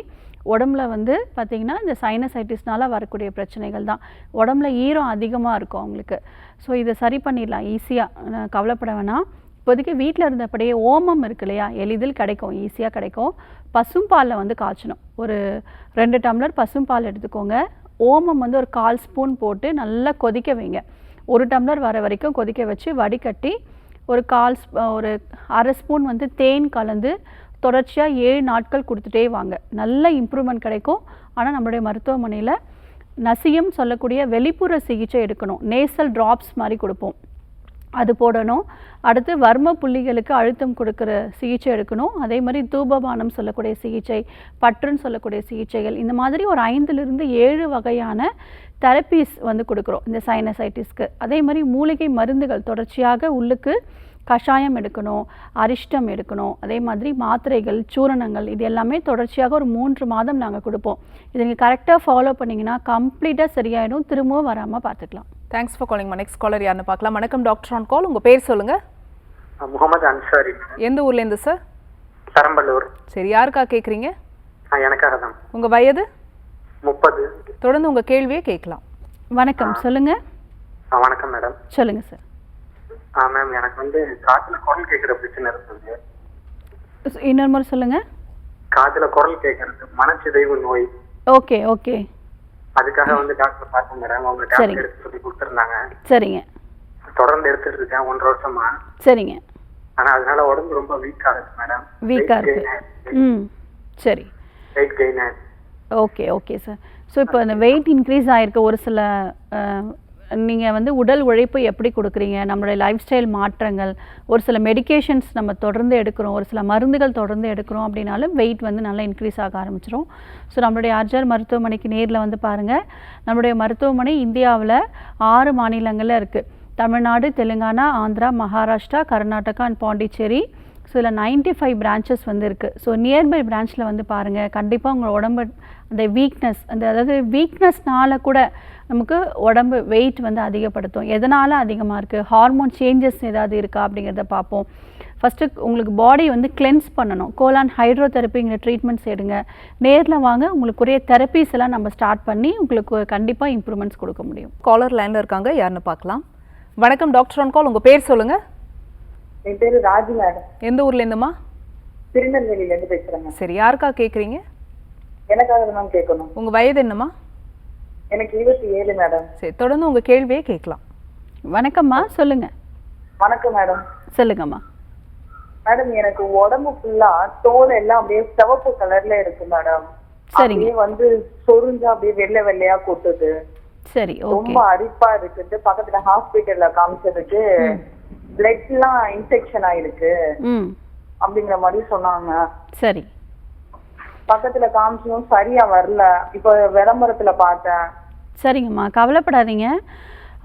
உடம்புல வந்து பார்த்திங்கன்னா இந்த சைனசைட்டிஸ்னால் வரக்கூடிய பிரச்சனைகள் தான். உடம்புல ஈரம் அதிகமாக இருக்கும் அவங்களுக்கு. ஸோ இதை சரி பண்ணிடலாம் ஈஸியாக, கவலைப்பட வேணாம். இப்போதைக்கு வீட்டில் இருந்தபடியே ஓமம் இருக்கு இல்லையா, எளிதில் கிடைக்கும், ஈஸியாக கிடைக்கும். பசும்பாலில் வந்து காய்ச்சணும். ஒரு 2 டம்ளர் பசும்பால் எடுத்துக்கோங்க. ஓமம் வந்து ஒரு 1/4 ஸ்பூன் போட்டு நல்லா கொதிக்க வைங்க. 1 டம்ளர் வர வரைக்கும் கொதிக்க வச்சு வடிகட்டி ஒரு 1/2 ஸ்பூன் வந்து தேன் கலந்து தொடர்ச்சியாக 7 நாட்கள் கொடுத்துட்டே வாங்க. நல்ல இம்ப்ரூவ்மெண்ட் கிடைக்கும். ஆனால் நம்மளுடைய மருத்துவமனையில் நசியம் சொல்லக்கூடிய வெளிப்புற சிகிச்சை எடுக்கணும். நேசல் ட்ராப்ஸ் மாதிரி கொடுப்போம், அது போடணும். அடுத்து வர்ம புள்ளிகளுக்கு அழுத்தம் கொடுக்குற சிகிச்சை எடுக்கணும். அதே மாதிரி தூபபானம் சொல்லக்கூடிய சிகிச்சை, பற்றுன்னு சொல்லக்கூடிய சிகிச்சைகள், இந்த மாதிரி ஒரு 5லிருந்து 7 வகையான தெரப்பீஸ் வந்து கொடுக்குறோம் இந்த சைனசைட்டிஸ்க்கு. அதே மாதிரி மூலிகை மருந்துகள் தொடர்ச்சியாக உள்ளுக்கு கஷாயம் எடுக்கணும், அரிஷ்டம் எடுக்கணும். அதே மாதிரி மாத்திரைகள், சூரணங்கள், இது எல்லாமே தொடர்ச்சியாக ஒரு 3 மாதம் நாங்கள் கொடுப்போம். இதை நீங்கள் கரெக்டாக ஃபாலோ பண்ணிங்கன்னா கம்ப்ளீட்டாக சரியாயிடும், திரும்பவும் வராமல் பார்த்துக்கலாம். Thanks for calling. Next caller யாருன்னு பார்க்கலாம். வணக்கம் டாக்டர் ஆன் கால். உங்கள் பேர் சொல்லுங்கள். முகமது அன்சாரி. எந்த ஊர்லேருந்து சார்? பெரம்பலூர். சரி, யாருக்காக கேட்குறீங்க? எனக்காக தான். உங்கள் வயது? 30. தொடர்ந்து உங்கள் கேள்வியே கேட்கலாம். வணக்கம், சொல்லுங்கள். வணக்கம் மேடம். சொல்லுங்கள் சார். மேம், எனக்கு வந்து காதுல குரல் கேட்குற பிரச்சனை இருக்குது. இன்னொரு முறை சொல்லுங்கள். காதுல குரல் கேட்கறது மனச்சிதைவு நோய். Okay okay. அதுக்காக வந்து டாக்டர் பார்த்தேன் மேடம். அவங்க டேப்லெட் எடுத்து சொல்லி கொடுத்துருந்தாங்க. சரிங்க. தொடர்ந்து எடுத்துட்டு இருக்கேன் 1.5 வருஷமா. சரிங்க. ஆனா அதனால உடம்பு ரொம்ப வீக்கா இருக்கு மேடம். வீக்கா இருக்கு. சரி. வெயிட் கெயின் ஆயிடுச்சு. Okay okay sir. ஸோ இப்போ அந்த வெயிட் இன்க்ரீஸ் ஆகிருக்கு, ஒரு சில நீங்கள் வந்து உடல் உழைப்பு எப்படி கொடுக்குறீங்க, நம்மளுடைய லைஃப் ஸ்டைல் மாற்றங்கள், ஒரு சில மெடிகேஷன்ஸ் நம்ம தொடர்ந்து எடுக்கிறோம், ஒரு சில மருந்துகள் தொடர்ந்து எடுக்கிறோம் அப்படின்னாலும் வெயிட் வந்து நல்லா இன்க்ரீஸ் ஆக ஆரம்பிச்சிடும். ஸோ நம்மளுடைய ஆர்ஜிஆர் மருத்துவமனைக்கு நேரில் வந்து பாருங்கள். நம்மளுடைய மருத்துவமனை இந்தியாவில் 6 மாநிலங்களில் இருக்குது. தமிழ்நாடு, தெலுங்கானா, ஆந்திரா, மகாராஷ்டிரா, கர்நாடகா அண்ட் பாண்டிச்சேரி. ஸோ இதில் 95 பிரான்ச்சஸ் வந்து இருக்குது. ஸோ நியர்பை பிரான்ச்சில் வந்து பாருங்கள். கண்டிப்பாக உங்கள் உடம்பு அந்த வீக்னஸ், அதாவது வீக்னஸ்னால கூட நமக்கு உடம்பு வெயிட் வந்து அதிகப்படுத்தும். எதனால் அதிகமாக இருக்குது, ஹார்மோன் சேஞ்சஸ் ஏதாவது இருக்கா அப்படிங்கிறத பார்ப்போம். ஃபஸ்ட்டு உங்களுக்கு பாடி வந்து கிளென்ஸ் பண்ணணும். கோலான் ஹைட்ரோதெரப்பிங்கிற ட்ரீட்மெண்ட்ஸ் எடுங்க. நேரில் வாங்க, உங்களுக்குரிய தெரப்பீஸ் எல்லாம் நம்ம ஸ்டார்ட் பண்ணி உங்களுக்கு கண்டிப்பாக இம்ப்ரூவ்மெண்ட்ஸ் கொடுக்க முடியும். காலர் லைனில் இருக்காங்க, யாருன்னு பார்க்கலாம். வணக்கம் டாக்டர் ஆன் கால். உங்கள் பேர் சொல்லுங்கள். என் பேர் ராஜி மேடம். எந்த ஊர்லேருந்துமா? திருநெல்வேலியிலேருந்து பேசுகிறேங்க. சரி, யாருக்கா கேட்குறீங்க? எனக்காக தான் கேட்கணும். உங்கள் வயது என்னம்மா? எனக்கு 27 மேடம். சரி, தொடர்ந்து உங்கள் கேள்வியே கேட்கலாம். வணக்கம்மா, சொல்லுங்கள். வணக்கம் மேடம். சொல்லுங்கம்மா. மேடம், எனக்கு உடம்பு ஃபுல்லா தோல் எல்லாம் அப்படியே சிவப்பு கலர்ல இருக்கு மேடம். அப்படியே வந்து சொரிஞ்சா அப்படியே வெள்ளை வெள்ளையா கொட்டுது. சரி, ரொம்ப அரிப்பா இருக்குது. பக்கத்துல ஹாஸ்பிட்டல்ல காமிச்சதுக்கு பிளட் எல்லாம் இன்ஃபெக்ஷன் ஆயிருக்கு அப்படிங்கிற மாதிரி சொன்னாங்க. சரி. பக்கத்துல காமிச்சதும் சரியா வரல. இப்ப விளம்பரத்துல பார்த்தேன். சரிங்கம்மா, கவலைப்படாதீங்க.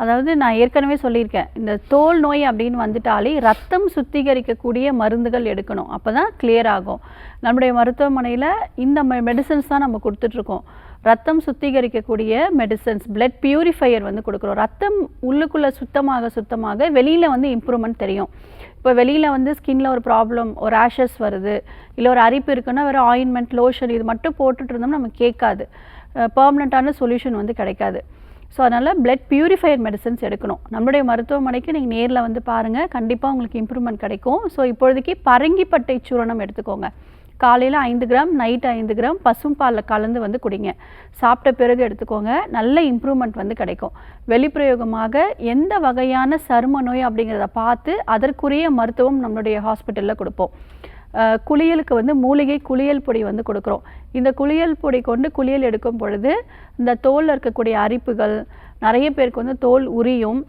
அதாவது நான் ஏற்கனவே சொல்லியிருக்கேன், இந்த தோல் நோய் அப்படின்னு வந்துட்டாலே ரத்தம் சுத்திகரிக்கக்கூடிய மருந்துகள் எடுக்கணும், அப்போ தான் கிளியர் ஆகும். நம்முடைய மருத்துவமனையில் இந்த மெடிசன்ஸ் தான் நம்ம கொடுத்துட்ருக்கோம். ரத்தம் சுத்திகரிக்கக்கூடிய மெடிசன்ஸ், பிளட் பியூரிஃபையர் வந்து கொடுக்குறோம். ரத்தம் உள்ளுக்குள்ளே சுத்தமாக வெளியில் வந்து இம்ப்ரூவ்மெண்ட் தெரியும். இப்போ வெளியில் வந்து ஸ்கின்ல ஒரு ப்ராப்ளம், ஒரு ரேஷஸ் வருது, இல்லை ஒரு அரிப்பு இருக்குன்னா வேறு ஆயின்மெண்ட், லோஷன் இது மட்டும் போட்டுட்டு இருந்தோம்னா நமக்கு கேட்காது, பெர்மனண்ட்டான சொல்யூஷன் வந்து கிடைக்காது. ஸோ அதனால் பிளட் பியூரிஃபையர் மெடிசன்ஸ் எடுக்கணும். நம்மளுடைய மருத்துவமனைக்கு நீங்கள் நேரில் வந்து பாருங்கள், கண்டிப்பாக உங்களுக்கு இம்ப்ரூவ்மெண்ட் கிடைக்கும். ஸோ இப்பொழுதைக்கு பரங்கிப்பட்டை சூரணம் எடுத்துக்கோங்க. காலையில் 5 கிராம், நைட் 5 கிராம் பசும்பாலில் கலந்து வந்து குடிங்க. சாப்பிட்ட பிறகு எடுத்துக்கோங்க, நல்ல இம்ப்ரூவ்மெண்ட் வந்து கிடைக்கும். வெளிப்பிரயோகமாக எந்த வகையான சரும நோய் அப்படிங்கிறத பார்த்து அதற்குரிய மருத்துவம் நம்மளுடைய ஹாஸ்பிட்டலில் கொடுப்போம். குளியலுக்கு வந்து மூலிகை குளியல் பொடி வந்து கொடுக்குறோம். இந்த குளியல் பொடி கொண்டு குளியல் எடுக்கும் பொழுது இந்த தோலில் இருக்கக்கூடிய அரிப்புகள், நிறைய பேருக்கு வந்து தோல் உரியும்,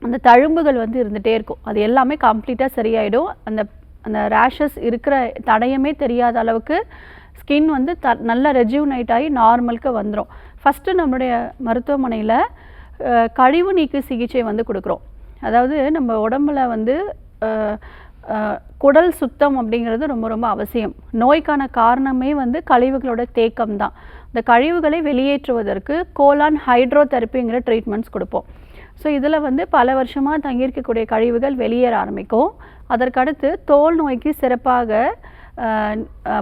அந்த தழும்புகள் வந்து இருந்துகிட்டே இருக்கும், அது எல்லாமே கம்ப்ளீட்டாக சரியாயிடும். அந்த ரேஷஸ் இருக்கிற தடயமே தெரியாத அளவுக்கு ஸ்கின் வந்து நல்லா ரெஜுவனைட் ஆகி நார்மலுக்கு வந்துடும். ஃபஸ்ட்டு நம்மளுடைய மருத்துவமனையில் கழிவு நீக்கு சிகிச்சை வந்து கொடுக்குறோம். அதாவது நம்ம உடம்புல வந்து குடல் சுத்தம் அப்படிங்கிறது ரொம்ப ரொம்ப அவசியம். நோய்க்கான காரணமே வந்து கழிவுகளோட தேக்கம் தான். இந்த கழிவுகளை வெளியேற்றுவதற்கு கோலான் ஹைட்ரோதெரப்பிங்கிற ட்ரீட்மெண்ட்ஸ் கொடுப்போம். ஸோ இதில் வந்து பல வருஷமாக தங்கியிருக்கக்கூடிய கழிவுகள் வெளியேற ஆரம்பிக்கும். அதற்கடுத்து தோல் நோய்க்கு சிறப்பாக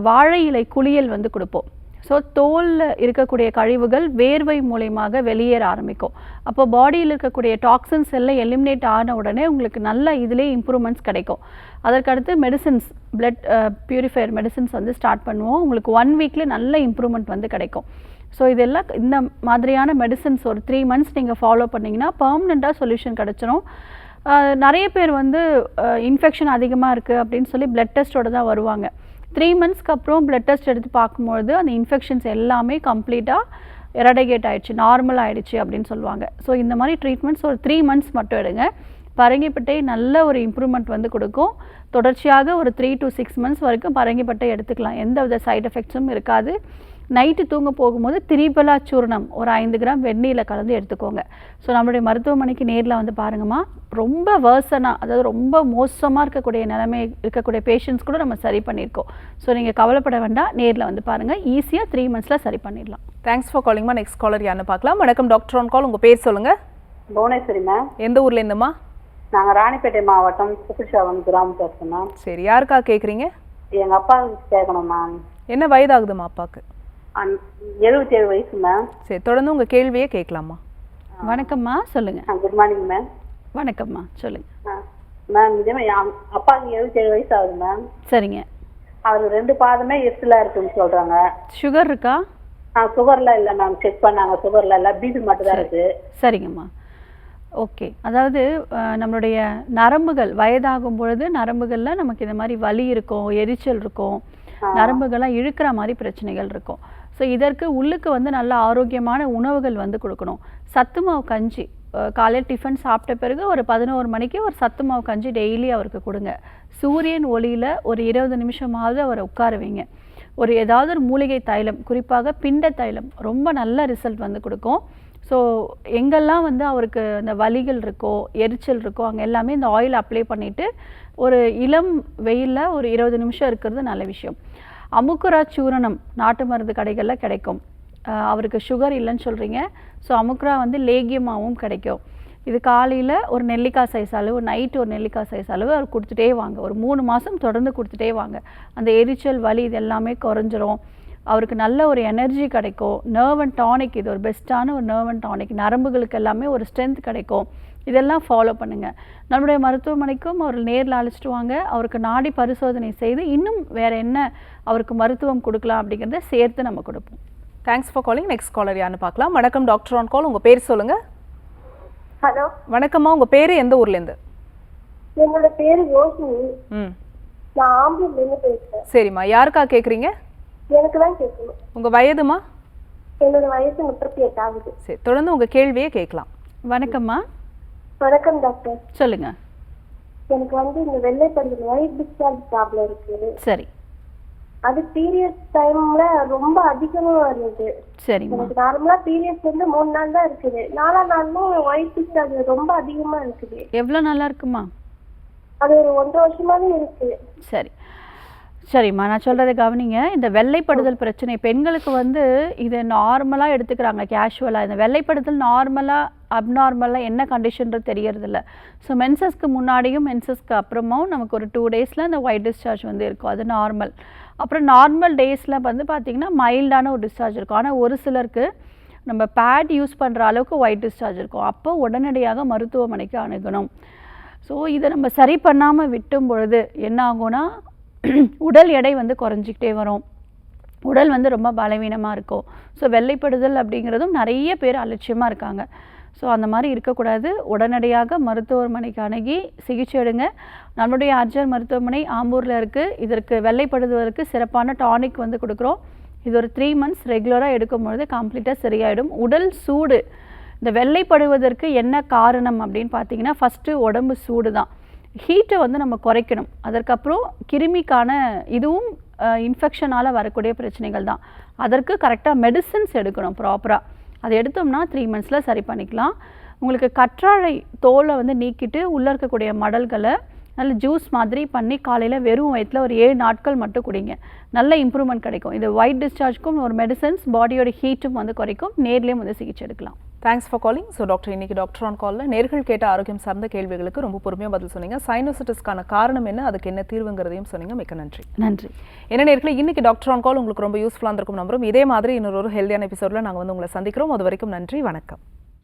வாழை இலை குளியல் வந்து கொடுப்போம். ஸோ தோலில் இருக்கக்கூடிய கழிவுகள் வேர்வை மூலயமாக வெளியேற ஆரம்பிக்கும். அப்போ பாடியில் இருக்கக்கூடிய டாக்ஸின்ஸ் எல்லாம் எலிமினேட் ஆன உடனே உங்களுக்கு நல்ல இதிலே இம்ப்ரூவ்மெண்ட்ஸ் கிடைக்கும். அதற்கடுத்து மெடிசின்ஸ் பிளட் பியூரிஃபையர் மெடிசின்ஸ் வந்து ஸ்டார்ட் பண்ணுவோம். உங்களுக்கு 1 வீக்ல நல்ல இம்ப்ரூவ்மெண்ட் வந்து கிடைக்கும். ஸோ இதெல்லாம் இந்த மாதிரியான மெடிசின்ஸ் ஒரு 3 months நீங்கள் ஃபாலோ பண்ணிங்கன்னா பர்மனெண்ட்டாக சொல்யூஷன் கிடச்சிரும். நிறைய பேர் வந்து இன்ஃபெக்ஷன் அதிகமாக இருக்குது அப்படின்னு சொல்லி பிளட் டெஸ்ட்டோடு தான் வருவாங்க. 3 monthsக்கு அப்புறம் பிளட் டெஸ்ட் எடுத்து பார்க்கும்பொழுது அந்த இன்ஃபெக்ஷன்ஸ் எல்லாமே கம்ப்ளீட்டாக எரடிகேட் ஆகிடுச்சு, நார்மல் ஆகிடுச்சு அப்படின்னு சொல்லுவாங்க. ஸோ இந்த மாதிரி ட்ரீட்மெண்ட்ஸ் ஒரு 3 months மட்டும் எடுங்க. பரங்கிப்பட்டை நல்ல ஒரு இம்ப்ரூவ்மெண்ட் வந்து கொடுக்கும். தொடர்ச்சியாக ஒரு 3 to 6 months வரைக்கும் பரங்கிப்பட்டை எடுத்துக்கலாம். எந்த வித சைட் எஃபெக்ட்ஸும் இருக்காது. நைட்டு தூங்க போகும்போது திரிபலா சூர்ணம் ஒரு 5 கிராம் வெந்நீரில் கலந்து எடுத்துக்கோங்க. ஸோ நம்மளுடைய மருத்துவமனைக்கு நேரில் வந்து பாருங்கம்மா. ரொம்ப வேர்சனாக, அதாவது ரொம்ப மோசமாக இருக்கக்கூடிய நிலைமை இருக்கக்கூடிய பேஷண்ட்ஸ் கூட நம்ம சரி பண்ணியிருக்கோம். ஸோ நீங்கள் கவலைப்பட வேண்டாம், நேரில் வந்து பாருங்கள். ஈஸியாக 3 monthsல சரி பண்ணிடலாம். தேங்க்ஸ் ஃபார் காலிங்மா. நெக்ஸ்ட் காலர் யாருன்னு பார்க்கலாம். வணக்கம் டாக்டர் ஆன் கால். உங்கள் பேர் சொல்லுங்கள். புவனேஸ்வரி மேம். எந்த ஊர்ல இருந்துமா? நாங்கள் ராணிப்பேட்டை மாவட்டம் சுப்பிரசாவன் கிராமம் பேசுகிறோம். சரி, யாருக்கா கேட்குறீங்க? எங்கள் அப்பாவுக்கு கேட்கணும் மேம். என்ன வயதாகுதுமா அப்பாவுக்கு? 77 வயசு மேம். சரி, தொடர்ந்து உங்கள் கேள்வியே கேட்கலாமா? வணக்கம்மா, சொல்லுங்கள். Good morning ma'am. வணக்கம்மா, சொல்லுங்கள். மேம் இதே மாதிரி அப்பாவுக்கு 77 வயசு ஆகுது மேம். சரிங்க. அவருக்கு 2 பாதமே எரிச்சலாக இருக்குன்னு சொல்கிறாங்க. சுகர் இருக்கா? சுகர்லாம் இல்லை மேம். செக் பண்ணாங்க, சுகர்லாம் இல்லை, பிபி மட்டும் தான் இருக்குது. சரிங்கம்மா, ஓகே. அதாவது நம்மளுடைய நரம்புகள் வயதாகும் பொழுது நரம்புகளில் நமக்கு இந்த மாதிரி வலி இருக்கும், எரிச்சல் இருக்கும், நரம்புகள்லாம் இழுக்கிற மாதிரி பிரச்சனைகள் இருக்கும். ஸோ இதற்கு உள்ளுக்கு வந்து நல்ல ஆரோக்கியமான உணவுகள் வந்து கொடுக்கணும். சத்து மாவு கஞ்சி காலையில் டிஃபன் சாப்பிட்ட பிறகு ஒரு 11 மணிக்கு ஒரு சத்து மாவு கஞ்சி டெய்லி அவருக்கு கொடுங்க. சூரியன் ஒளியில் ஒரு 20 நிமிஷமாவது அவரை உட்கார வைங்க. ஏதாவது ஒரு மூலிகை தைலம், குறிப்பாக பிண்ட தைலம் ரொம்ப நல்ல ரிசல்ட் வந்து கொடுக்கும். ஸோ எங்கெல்லாம் வந்து அவருக்கு இந்த வலிகள் இருக்கோ, எரிச்சல் இருக்கோ, அங்கே எல்லாமே இந்த ஆயில் அப்ளை பண்ணிவிட்டு ஒரு இளம் வெயிலில் ஒரு 20 நிமிஷம் இருக்கிறது நல்ல விஷயம். அமுக்குரா சூரணம் நாட்டு மருந்து கடைகளில் கிடைக்கும். அவருக்கு சுகர் இல்லைன்னு சொல்கிறீங்க. ஸோ அமுக்குரா வந்து லேகியமாகவும் கிடைக்கும். இது காலையில் ஒரு நெல்லிக்காய் சைஸ் அளவு, நைட்டு ஒரு நெல்லிக்காய் சைஸ் அளவு அவர் கொடுத்துட்டே வாங்க. ஒரு 3 மாதம் தொடர்ந்து கொடுத்துட்டே வாங்க. அந்த எரிச்சல் வலி இது எல்லாமே குறைஞ்சிரும். அவருக்கு நல்ல ஒரு எனர்ஜி கிடைக்கும். நர்வ் அண்ட் டானிக், இது ஒரு பெஸ்ட்டான ஒரு நர்வ் அண்ட் டானிக். நரம்புகளுக்கு எல்லாமே ஒரு ஸ்ட்ரென்த் கிடைக்கும். இதெல்லாம் ஃபாலோ பண்ணுங்கள். நம்மளுடைய மருத்துவமனைக்கும் அவர் நேரில் அழைச்சிட்டு வாங்க. அவருக்கு நாடி பரிசோதனை செய்து இன்னும் வேறு என்ன அவருக்கு மருத்துவம் கொடுக்கலாம் அப்படிங்கிறத சேர்த்து நம்ம கொடுப்போம். Thanks for calling. Next caller யாருன்னு பார்க்கலாம். வணக்கம் டாக்டர் ஆன் கால். உங்கள் பேர் சொல்லுங்கள். ஹலோ, வணக்கம்மா. உங்கள் பேர் எந்த ஊர்லேருந்து? என்னோட பேரு ரோஷினி. நான் ஆம்பூர்லேருந்து பேசுகிறேன். சரிம்மா, யாருக்கா கேட்குறீங்க? எனக்கு தான் கேட்கணும். உங்கள் வயதுமா? என்னோட வயசு 38 ஆகுது. சரி, தொடர்ந்து உங்கள் கேள்வியே கேட்கலாம். வணக்கம்மா. வணக்கம் டாக்டர். சொல்லுங்க. எனக்கு வந்து இந்த வெள்ளைப்படையில் ஒயிட் டிஸ்சார்ஜ் ப்ராப்ளம் இருக்கு. சரி. அது பீரியட்ஸ் டைம்ல ரொம்ப அதிகமா வருது. சரிம்மா. எனக்கு நார்மலா பீரியட்ஸ் வந்து 3 நாள் தான் இருக்குது. 4ஆம் நாளும் ஒயிட் டிஸ்சார்ஜ் ரொம்ப அதிகமா இருக்குது. எவ்வளோ நல்லா இருக்குமா? அது ஒரு 1.5 வருஷமாவே இருக்கு. சரி சரிம்மா, நான் சொல்கிறத கவனிங்க. இந்த வெள்ளைப்படுதல் பிரச்சனை பெண்களுக்கு வந்து இதை நார்மலாக எடுத்துக்கிறாங்க, கேஷுவலாக. இந்த வெள்ளைப்படுதல் நார்மலாக அப்நார்மலாக என்ன கண்டிஷன்றது தெரியறதில்ல. ஸோ மென்சஸ்க்கு முன்னாடியும் மென்சஸ்க்கு அப்புறமும் நமக்கு ஒரு 2 டேஸில் இந்த ஒயிட் டிஸ்சார்ஜ் வந்து இருக்கும். அது நார்மல். அப்புறம் நார்மல் டேஸில் வந்து பார்த்திங்கன்னா மைல்டான ஒரு டிஸ்சார்ஜ் இருக்கும். ஆனால் ஒரு சிலருக்கு நம்ம பேட் யூஸ் பண்ணுற அளவுக்கு ஒயிட் டிஸ்சார்ஜ் இருக்கும். அப்போ உடனடியாக மருத்துவமனைக்கு அணுகணும். ஸோ இதை நம்ம சரி பண்ணாமல் விட்டும் பொழுது என்ன ஆகும்னா உடல் எடை வந்து குறைஞ்சிக்கிட்டே வரும். உடல் வந்து ரொம்ப பலவீனமாக இருக்கும். ஸோ வெள்ளைப்படுதல் அப்படிங்கிறதும் நிறைய பேர் அலட்சியமாக இருக்காங்க. ஸோ அந்த மாதிரி இருக்கக்கூடாது. உடனடியாக மருத்துவமனைக்கு அணுகி சிகிச்சை எடுங்க. நம்மளுடைய ஆர்ஜர் மருத்துவமனை ஆம்பூரில் இருக்குது. இதற்கு வெள்ளைப்படுவதற்கு சிறப்பான டானிக் வந்து கொடுக்குறோம். இது ஒரு 3 months ரெகுலராக எடுக்கும்பொழுது கம்ப்ளீட்டாக சரியாயிடும். உடல் சூடு, இந்த வெள்ளைப்படுவதற்கு என்ன காரணம் அப்படின்னு பார்த்தீங்கன்னா ஃபஸ்ட்டு உடம்பு சூடு தான். ஹீட்டை வந்து நம்ம குறைக்கணும். அதற்கப்புறம் கிருமிக்கான இதுவும் இன்ஃபெக்ஷனால் வரக்கூடிய பிரச்சனைகள் தான். அதற்கு கரெக்டாக மெடிசின்ஸ் எடுக்கணும் ப்ராப்பராக. அதை எடுத்தோம்னா 3 monthsல சரி பண்ணிக்கலாம். உங்களுக்கு கற்றாழை தோலை வந்து நீக்கிட்டு உள்ளே இருக்கக்கூடிய மடல்களை நல்ல ஜூஸ் மாதிரி பண்ணி காலையில் வெறும் வயிற்றில் ஒரு 7 நாட்கள் மட்டும் குடிங்க. நல்ல இம்ப்ரூவ்மெண்ட் கிடைக்கும். இது ஒயிட் டிஸ்சார்ஜ்க்கும் ஒரு மெடிசன்ஸ், பாடியோட ஹீட்டும் வந்து குறைக்கும். நேர்லேயும் வந்து சிகிச்சை எடுக்கலாம். Thanks for calling. So doctor, இன்னைக்கு டாக்டர் ஆன் காலில் நேர்கள் கேட்ட ஆரோக்கியம் சார்ந்த கேள்விகளுக்கு ரொம்ப பொறுமையாக பதில் சொன்னீங்க. சைனோசிட்டிஸ்க்கான காரணம் என்ன, அதுக்கு என்ன தீர்வுங்கிறதையும் சொன்னீங்க. மிக்க நன்றி. நன்றி. என்ன நேர்களே, இன்னைக்கு டாக்டர் ஆன் கால் உங்களுக்கு ரொம்ப யூஸ்ஃபுல்லாக இருந்திருக்கும் நம்புறோம். இதே மாதிரி இன்னொரு ஹெல்தியான எபிசோடில் நாங்கள் வந்து உங்களை சந்திக்கிறோம். அது வரைக்கும் நன்றி, வணக்கம்.